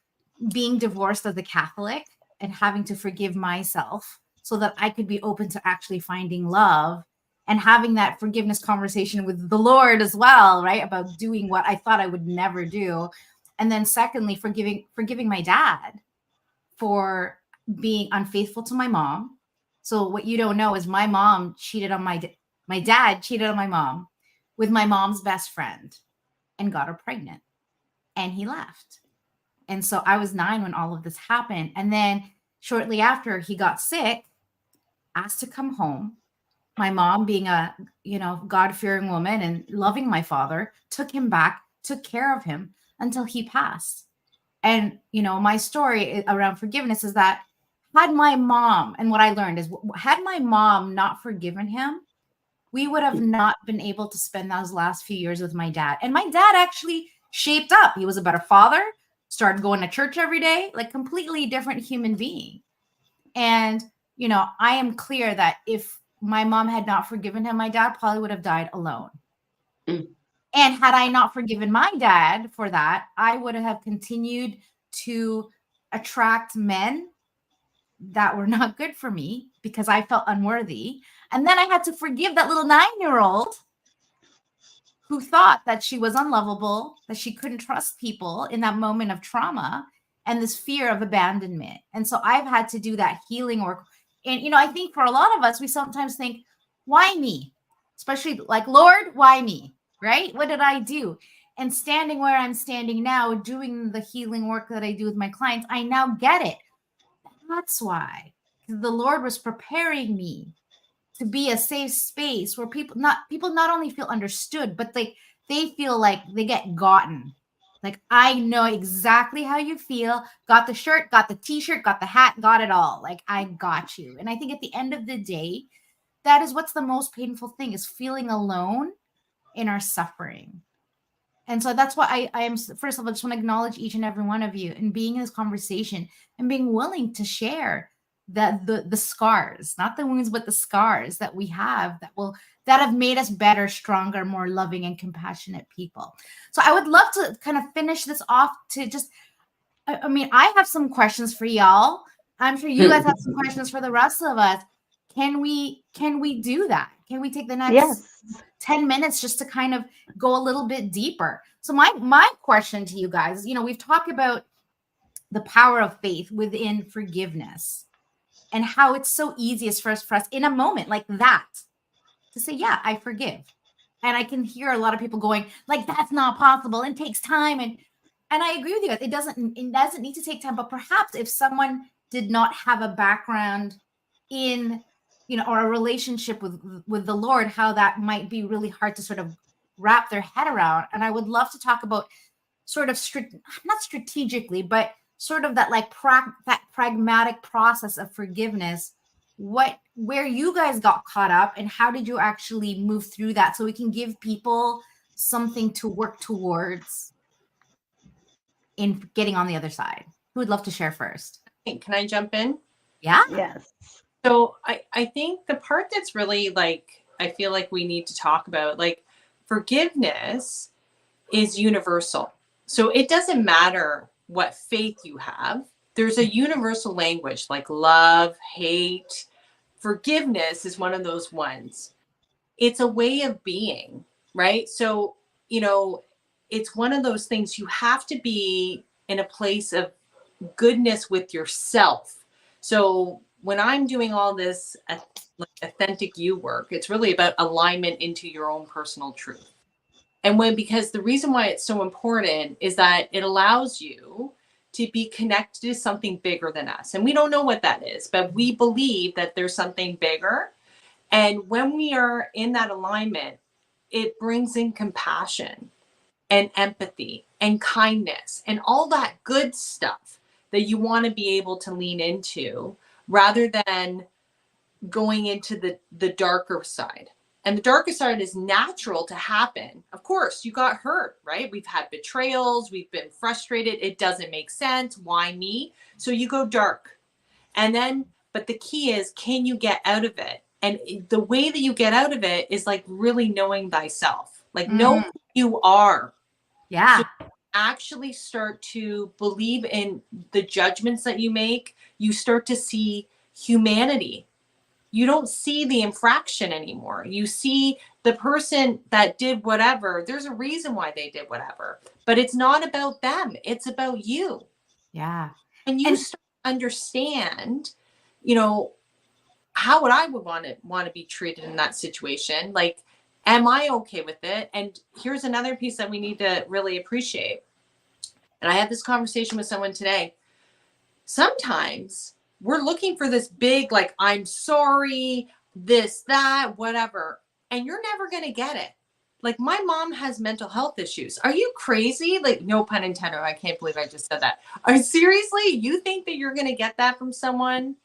being divorced as a Catholic and having to forgive myself so that I could be open to actually finding love and having that forgiveness conversation with the Lord as well, right? About doing what I thought I would never do. And then secondly, forgiving my dad for being unfaithful to my mom. So what you don't know is my mom cheated on my dad cheated on my mom with my mom's best friend and got her pregnant, and he left. And so I was 9 when all of this happened. And then shortly after, he got sick, asked to come home. My mom, being a God-fearing woman and loving my father, took him back, took care of him until he passed. And my story around forgiveness is that had my mom, and what I learned is, had my mom not forgiven him, we would have not been able to spend those last few years with my dad. And my dad actually shaped up. He was a better father, started going to church every day, like completely different human being. And, I am clear that if my mom had not forgiven him, my dad probably would have died alone. Mm. And had I not forgiven my dad for that, I would have continued to attract men that were not good for me because I felt unworthy. And then I had to forgive that little 9-year-old who thought that she was unlovable, that she couldn't trust people in that moment of trauma and this fear of abandonment. And so I've had to do that healing work. And, I think for a lot of us, we sometimes think, why me? especially like, Lord, why me? Right? What did I do? And standing where I'm standing now, doing the healing work that I do with my clients, I now get it. That's why. Because the Lord was preparing me to be a safe space where people not only feel understood, but they feel like they get gotten. Like, I know exactly how you feel. Got the shirt, got the t-shirt, got the hat, got it all. Like, I got you. And I think at the end of the day, that is what's the most painful thing, is feeling alone in our suffering. And so that's why I am, first of all, I just want to acknowledge each and every one of you and being in this conversation and being willing to share the scars, not the wounds, but the scars that we have that have made us better, stronger, more loving and compassionate people. So I would love to kind of finish this off to just, I mean, I have some questions for y'all. I'm sure you guys have some questions for the rest of us. Can we do that? Can we take the next 10 minutes just to kind of go a little bit deeper? So my question to you guys, we've talked about the power of faith within forgiveness and how it's so easiest for us in a moment like that to say, yeah, I forgive. And I can hear a lot of people going like, that's not possible and takes time. And I agree with you guys. It doesn't need to take time, but perhaps if someone did not have a background in, or a relationship with the Lord, how that might be really hard to sort of wrap their head around. And I would love to talk about sort of not strategically, but sort of that like that pragmatic process of forgiveness, where you guys got caught up and how did you actually move through that, so we can give people something to work towards in getting on the other side. Who would love to share first? Can I jump in? Yeah. Yes. So I think the part that's really like, I feel like we need to talk about, like, forgiveness is universal. So it doesn't matter what faith you have. There's a universal language like love, hate. Forgiveness is one of those ones. It's a way of being, right? So, it's one of those things, you have to be in a place of goodness with yourself. So when I'm doing all this authentic you work, it's really about alignment into your own personal truth. And because the reason why it's so important is that it allows you to be connected to something bigger than us. And we don't know what that is, but we believe that there's something bigger. And when we are in that alignment, it brings in compassion and empathy and kindness and all that good stuff that you want to be able to lean into, rather than going into the darker side. And the darker side is natural to happen. Of course, you got hurt, right? We've had betrayals. We've been frustrated. It doesn't make sense. Why me? So you go dark. And then, but the key is, can you get out of it? And the way that you get out of it is like really knowing thyself, like know who you are. Yeah. So you actually start to believe in the judgments that you make. You start to see humanity. You don't see the infraction anymore. You see the person that did whatever. There's a reason why they did whatever, but it's not about them. It's about you. Yeah. And you start to understand, how would I want to be treated in that situation? Like, am I okay with it? And here's another piece that we need to really appreciate. And I had this conversation with someone today. Sometimes we're looking for this big, like, I'm sorry, this, that, whatever. And you're never going to get it. Like, my mom has mental health issues. Are you crazy? Like, no pun intended. I can't believe I just said that. Seriously, you think that you're going to get that from someone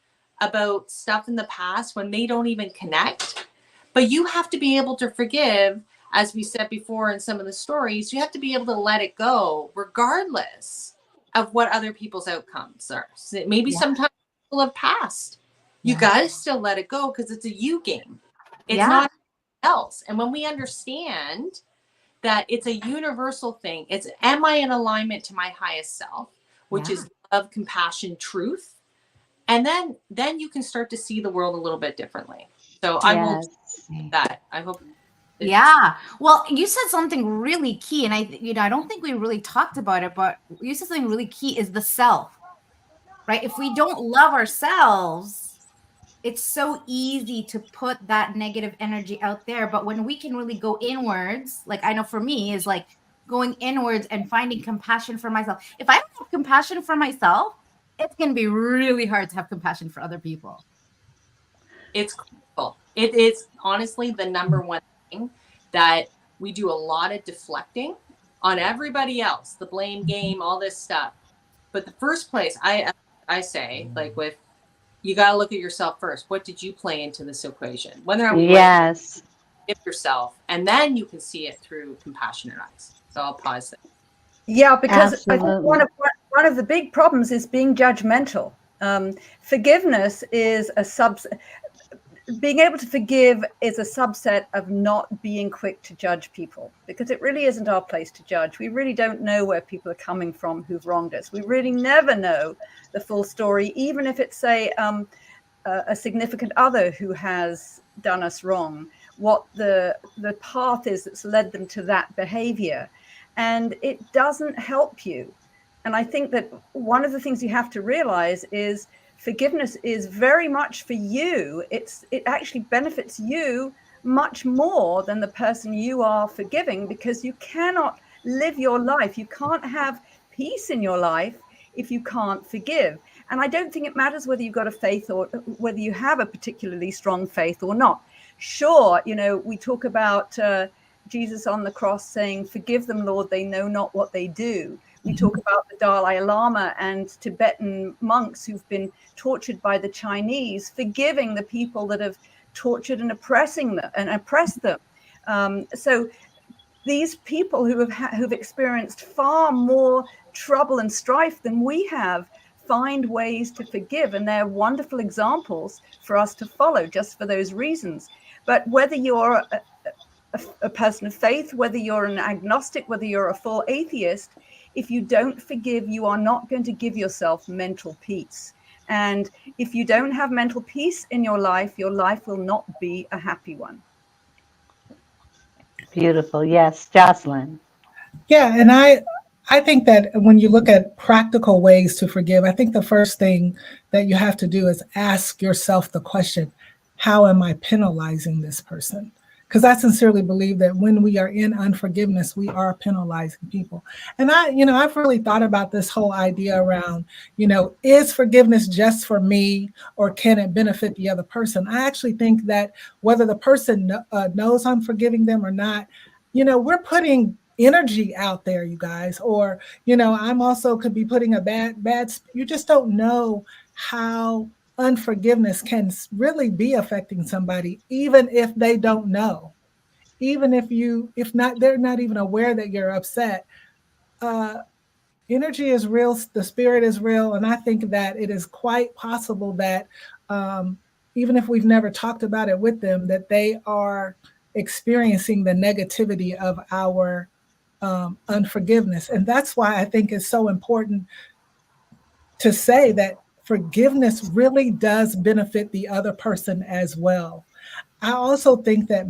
about stuff in the past when they don't even connect? But you have to be able to forgive, as we said before in some of the stories. You have to be able to let it go regardless of what other people's outcomes are. So maybe sometimes people have passed. You got to still let it go, because it's a you game. It's not else. And when we understand that it's a universal thing, it's, am I in alignment to my highest self, which is love, compassion, truth? And then you can start to see the world a little bit differently. So I will say that. I hope. Yeah. Well, you said something really key, and I don't think we really talked about it, but you said something really key is the self, right? If we don't love ourselves, it's so easy to put that negative energy out there. But when we can really go inwards, like I know for me is like going inwards and finding compassion for myself. If I don't have compassion for myself, it's going to be really hard to have compassion for other people. It's critical. It is honestly the number one thing that we do a lot of deflecting on everybody else, the blame game, all this stuff. But the first place I say, like with, you got to look at yourself first. What did you play into this equation? Whether or not we Yes. like yourself, and then you can see it through compassionate eyes. So I'll pause there. Yeah, because I think Absolutely. one of the big problems is being judgmental. Forgiveness is being able to forgive is a subset of not being quick to judge people, because it really isn't our place to judge. We really don't know where people are coming from who've wronged us. We really never know the full story, even if it's, say, a significant other who has done us wrong, what the path is that's led them to that behavior. And it doesn't help you. And I think that one of the things you have to realize is forgiveness is very much for you. It actually benefits you much more than the person you are forgiving, because you cannot live your life. You can't have peace in your life if you can't forgive. And I don't think it matters whether you've got a faith or whether you have a particularly strong faith or not. Sure, we talk about Jesus on the cross saying, "Forgive them, Lord, they know not what they do." We talk about the Dalai Lama and Tibetan monks who've been tortured by the Chinese, forgiving the people that have tortured and oppressed them. So these people who've experienced far more trouble and strife than we have find ways to forgive, and they're wonderful examples for us to follow just for those reasons. But whether you're a person of faith, whether you're an agnostic, whether you're a full atheist, if you don't forgive, you are not going to give yourself mental peace. And if you don't have mental peace in your life will not be a happy one. Beautiful. Yes, Jocelyn. Yeah, and I think that when you look at practical ways to forgive, I think the first thing that you have to do is ask yourself the question, how am I penalizing this person? Because I sincerely believe that when we are in unforgiveness, we are penalizing people. And I've really thought about this whole idea around, is forgiveness just for me, or can it benefit the other person? I actually think that whether the person knows I'm forgiving them or not, we're putting energy out there, you guys, or, I'm also could be putting a bad, you just don't know how unforgiveness can really be affecting somebody, even if they don't know, even if they're not even aware that you're upset. Energy is real, the spirit is real, and I think that it is quite possible that even if we've never talked about it with them, that they are experiencing the negativity of our unforgiveness. And that's why I think it's so important to say that forgiveness really does benefit the other person as well. I also think that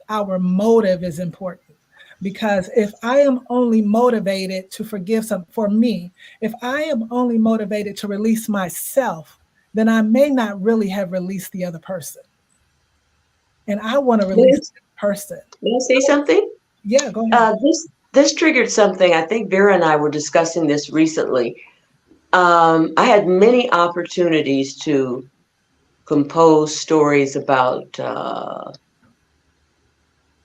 our motive is important, because if I am only motivated to forgive if I am only motivated to release myself, then I may not really have released the other person. And I want to release the person. Can I say something? Yeah, go ahead. This triggered something. I think Vera and I were discussing this recently. I had many opportunities to compose stories about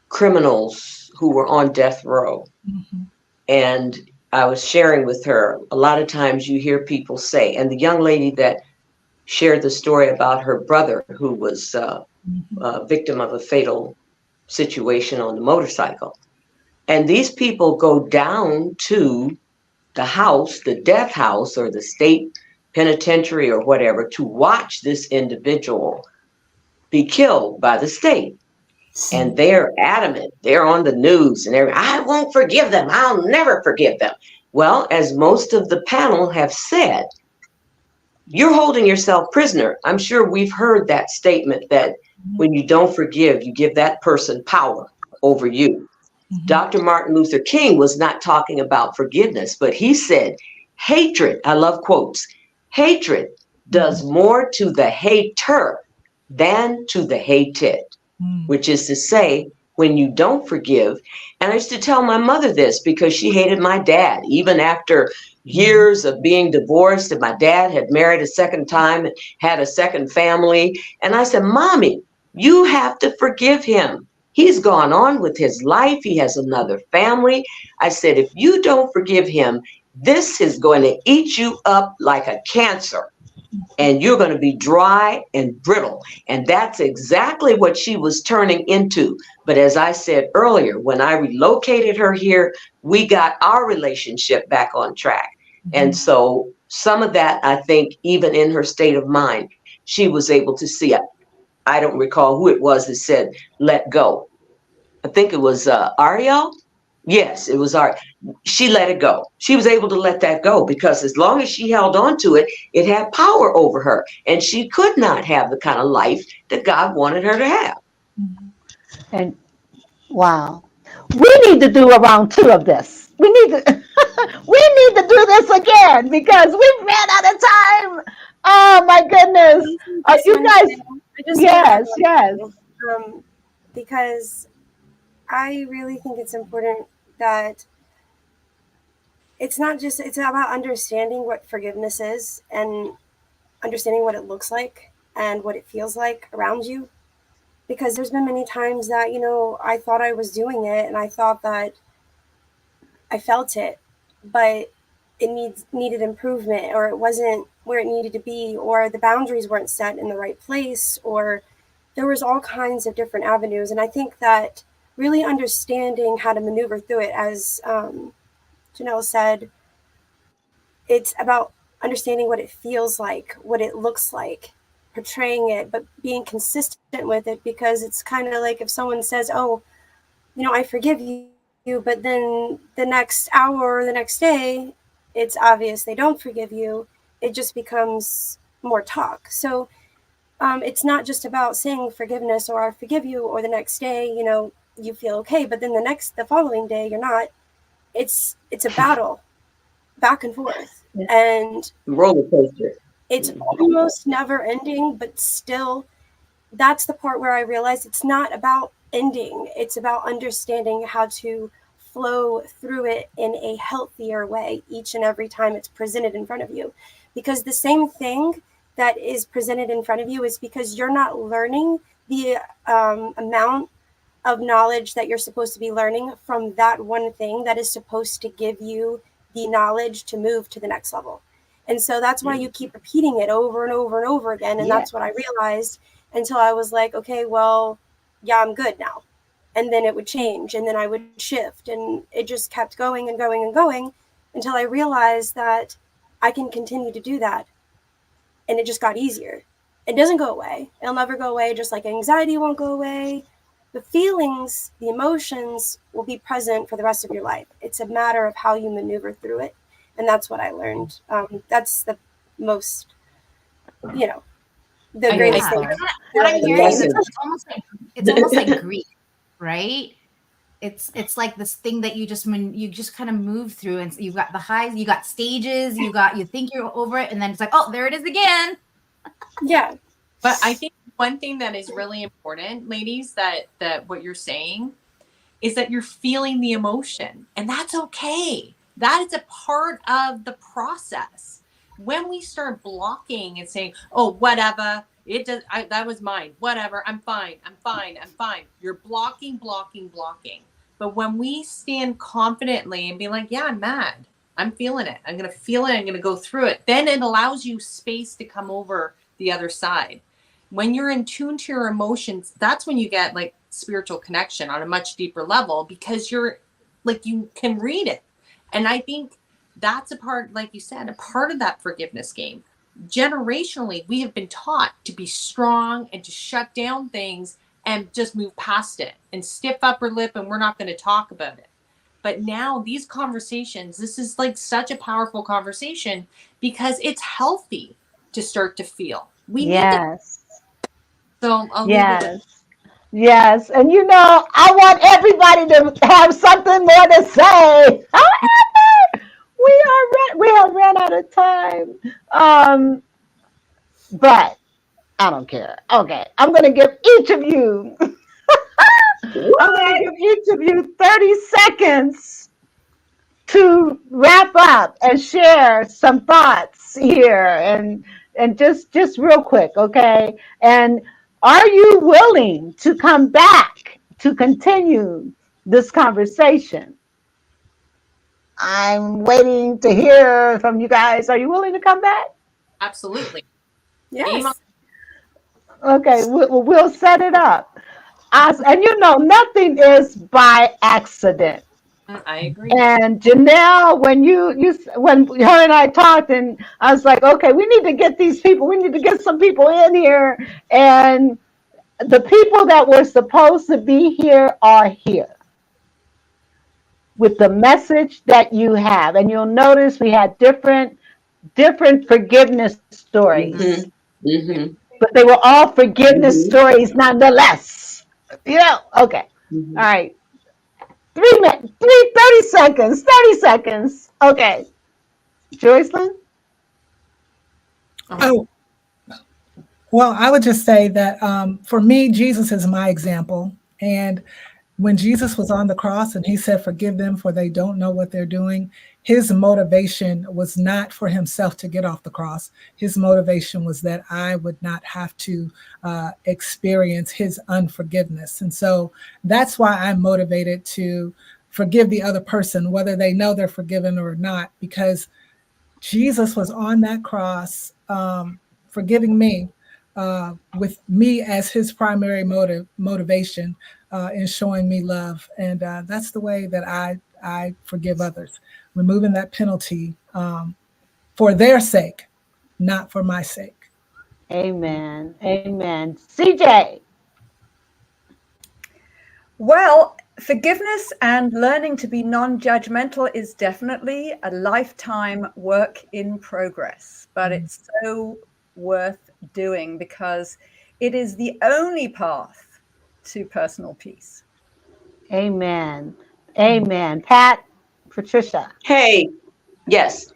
criminals who were on death row. Mm-hmm. And I was sharing with her, a lot of times you hear people say, and the young lady that shared the story about her brother who was a victim of a fatal situation on the motorcycle. And these people go down to the house, the death house, or the state penitentiary or whatever, to watch this individual be killed by the state. And they're adamant. They're on the news and I won't forgive them. I'll never forgive them. Well, as most of the panel have said, you're holding yourself prisoner. I'm sure we've heard that statement that when you don't forgive, you give that person power over you. Mm-hmm. Dr. Martin Luther King was not talking about forgiveness, but he said, hatred, I love quotes, hatred does more to the hater than to the hated, which is to say, when you don't forgive. And I used to tell my mother this because she hated my dad, even after years of being divorced, and my dad had married a second time and had a second family. And I said, Mommy, you have to forgive him. He's gone on with his life. He has another family. I said, if you don't forgive him, this is going to eat you up like a cancer, and you're going to be dry and brittle. And that's exactly what she was turning into. But as I said earlier, when I relocated her here, we got our relationship back on track. And so some of that, I think, even in her state of mind, she was able to see it. I don't recall who it was that said, let go. I think it was Ariel. Yes, it was Ariel. She let it go. She was able to let that go because as long as she held on to it, it had power over her. And she could not have the kind of life that God wanted her to have. And wow. We need to do a round two of this. We need to we need to do this again because we ran out of time. Oh my goodness. You guys, yes, yes. Because I really think it's important that it's not just, it's about understanding what forgiveness is and understanding what it looks like and what it feels like around you. Because there's been many times that, I thought I was doing it and I thought that I felt it, but it needed improvement, or it wasn't where it needed to be, or the boundaries weren't set in the right place, or there was all kinds of different avenues. And I think that really understanding how to maneuver through it, as Jeanell said, it's about understanding what it feels like, what it looks like, portraying it, but being consistent with it. Because it's kind of like if someone says, oh, I forgive you, but then the next hour or the next day, it's obvious they don't forgive you. It just becomes more talk. So it's not just about saying forgiveness or I forgive you, or the next day, you feel okay, but then the following day, you're not. It's a battle back and forth. And roller coaster. It's almost never ending, but still, that's the part where I realized it's not about ending. It's about understanding how to flow through it in a healthier way each and every time it's presented in front of you. Because the same thing that is presented in front of you is because you're not learning the amount of knowledge that you're supposed to be learning from that one thing that is supposed to give you the knowledge to move to the next level. And so that's why you keep repeating it over and over and over again. And that's what I realized until I was like, okay, well, yeah, I'm good now. And then it would change, and then I would shift, and it just kept going and going and going until I realized that I can continue to do that. And it just got easier. It doesn't go away. It'll never go away, just like anxiety won't go away. The feelings, the emotions will be present for the rest of your life. It's a matter of how you maneuver through it. And that's what I learned. That's the most, the greatest thing. What I'm hearing is it's almost like grief, right? It's like this thing that you just kind of move through, and you've got the highs, you got stages, you think you're over it, and then it's like, oh, there it is again. Yeah. But I think one thing that is really important, ladies, that what you're saying is that you're feeling the emotion, and that's okay. That is a part of the process. When we start blocking and saying, oh, whatever, that was mine, whatever, I'm fine. You're blocking. But when we stand confidently and be like, yeah, I'm mad, I'm feeling it, I'm going to feel it, I'm going to go through it, then it allows you space to come over the other side. When you're in tune to your emotions, that's when you get like spiritual connection on a much deeper level, because you're like, you can read it. And I think that's a part, like you said, a part of that forgiveness game. Generationally, we have been taught to be strong and to shut down things and just move past it and stiff upper lip, and we're not going to talk about it. But now these conversations, this is like such a powerful conversation because it's healthy to start to feel. We need it. So I'll leave it there. Yes, and I want everybody to have something more to say. However, we have ran out of time. But I don't care. Okay, I'm going to give each of you, I'm going to give each of you 30 seconds to wrap up and share some thoughts here, and just real quick, okay? And are you willing to come back to continue this conversation? I'm waiting to hear from you guys. Are you willing to come back? Absolutely. Yes. Okay, we'll set it up. And nothing is by accident. I agree. And Jeanell, when her and I talked, and I was like, okay, we need to get these people. We need to get some people in here, and the people that were supposed to be here are here with the message that you have. And you'll notice we had different forgiveness stories, but they were all forgiveness stories nonetheless. Okay. All right. 30 seconds, 30 seconds. Okay. Joycelyn? Oh, well, I would just say that for me, Jesus is my example. And when Jesus was on the cross and he said, forgive them for they don't know what they're doing, his motivation was not for himself to get off the cross. His motivation was that I would not have to experience his unforgiveness. And so that's why I'm motivated to forgive the other person, whether they know they're forgiven or not, because Jesus was on that cross forgiving me with me as his primary motivation in showing me love. And that's the way that I forgive others, removing that penalty for their sake, not for my sake. Amen. Amen. CJ? Well, forgiveness and learning to be non-judgmental is definitely a lifetime work in progress, but it's so worth doing because it is the only path to personal peace. Amen. Amen. Pat? Patricia? Hey, yes.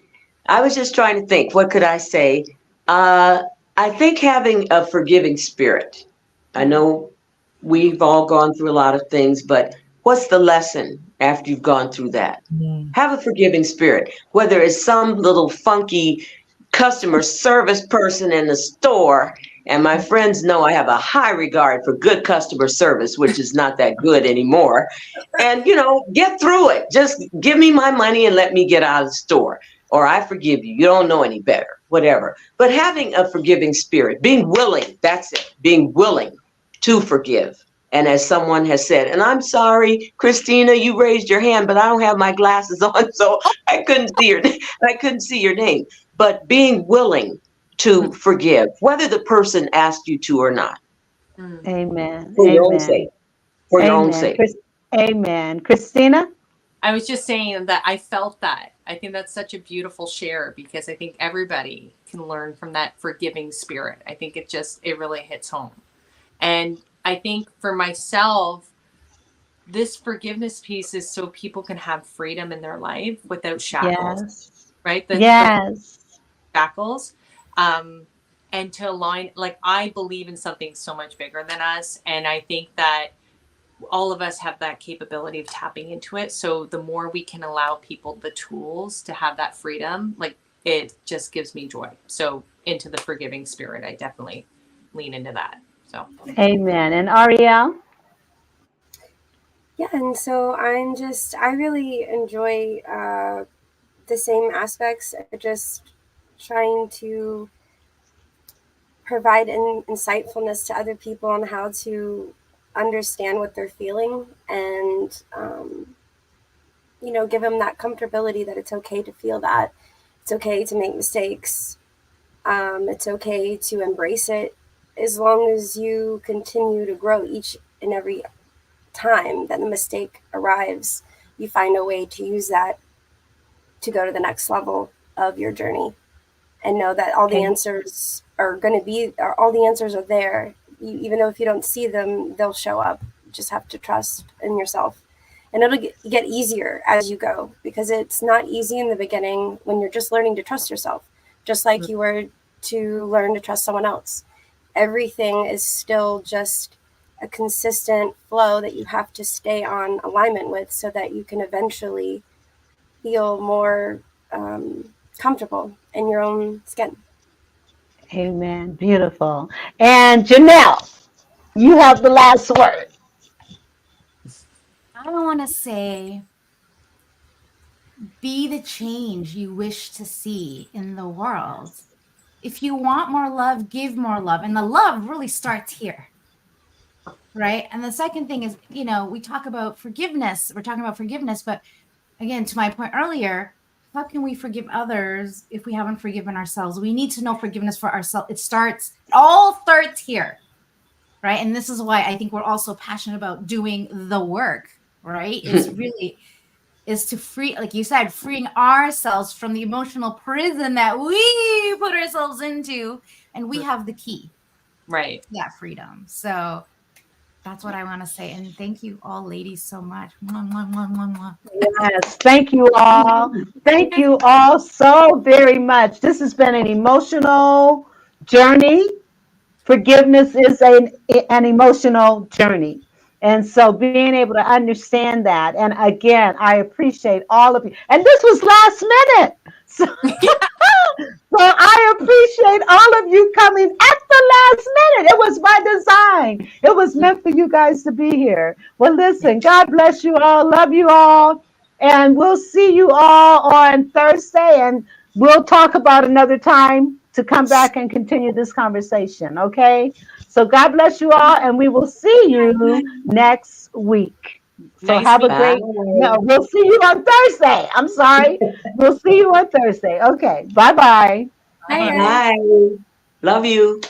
I was just trying to think, what could I say? I think having a forgiving spirit. I know we've all gone through a lot of things, but what's the lesson after you've gone through that? Have a forgiving spirit, whether it's some little funky customer service person in the store. And my friends know I have a high regard for good customer service, which is not that good anymore. And, get through it. Just give me my money and let me get out of the store. Or I forgive you. You don't know any better, whatever. But having a forgiving spirit, being willing, that's it, being willing to forgive. And as someone has said, and I'm sorry, Christina, you raised your hand, but I don't have my glasses on, so I couldn't see your name. But being willing to forgive, whether the person asked you to or not. Amen. For your own sake. For your own sake. Amen. Christina? I was just saying that I felt that. I think that's such a beautiful share because I think everybody can learn from that forgiving spirit. I think it really hits home. And I think for myself, this forgiveness piece is so people can have freedom in their life without shackles, Yes. right? Yes. Shackles. And to align, I believe in something so much bigger than us. And I think that all of us have that capability of tapping into it. So the more we can allow people the tools to have that freedom, it just gives me joy. So into the forgiving spirit, I definitely lean into that. So. Amen. And Ariel? Yeah, and so I really enjoy the same aspects, just trying to provide insightfulness to other people on how to understand what they're feeling and, give them that comfortability that it's okay to feel that. It's okay to make mistakes. It's okay to embrace it as long as you continue to grow each and every time that the mistake arrives. You find a way to use that to go to the next level of your journey and know that all the answers are all the answers are there. Even though if you don't see them, they'll show up. You just have to trust in yourself. And it'll get easier as you go because it's not easy in the beginning when you're just learning to trust yourself, just like you were to learn to trust someone else. everything is still just a consistent flow that you have to stay on alignment with so that you can eventually feel more comfortable in your own skin. Amen. Beautiful. And Jeanell, you have the last word. I want to say, be the change you wish to see in the world. If you want more love, give more love. And the love really starts here. Right. And the second thing is, we talk about forgiveness. We're talking about forgiveness. But again, to my point earlier, how can we forgive others if we haven't forgiven ourselves? We need to know forgiveness for ourselves. It all starts here. Right. And this is why I think we're also passionate about doing the work. Right. Is to free, like you said, freeing ourselves from the emotional prison that we put ourselves into. And we have the key. Right. That freedom. So that's what I want to say. And thank you all ladies so much. Mwah, mwah, mwah, mwah, mwah. Yes, thank you all. Thank you all so very much. This has been an emotional journey. Forgiveness is an emotional journey. And so being able to understand that. And again, I appreciate all of you. And this was last minute. So, so I appreciate all of you coming at the last minute. It was by design. It was meant for you guys to be here. Well, listen, God bless you all. Love you all. And we'll see you all on Thursday. And we'll talk about another time to come back and continue this conversation. Okay. So God bless you all. And we will see you next week. So Nice have a meeting great, Bye. no, we'll see you on Thursday. I'm sorry. We'll see you on Thursday. Okay. Bye-bye. Hi, you. guys. Bye. Love you.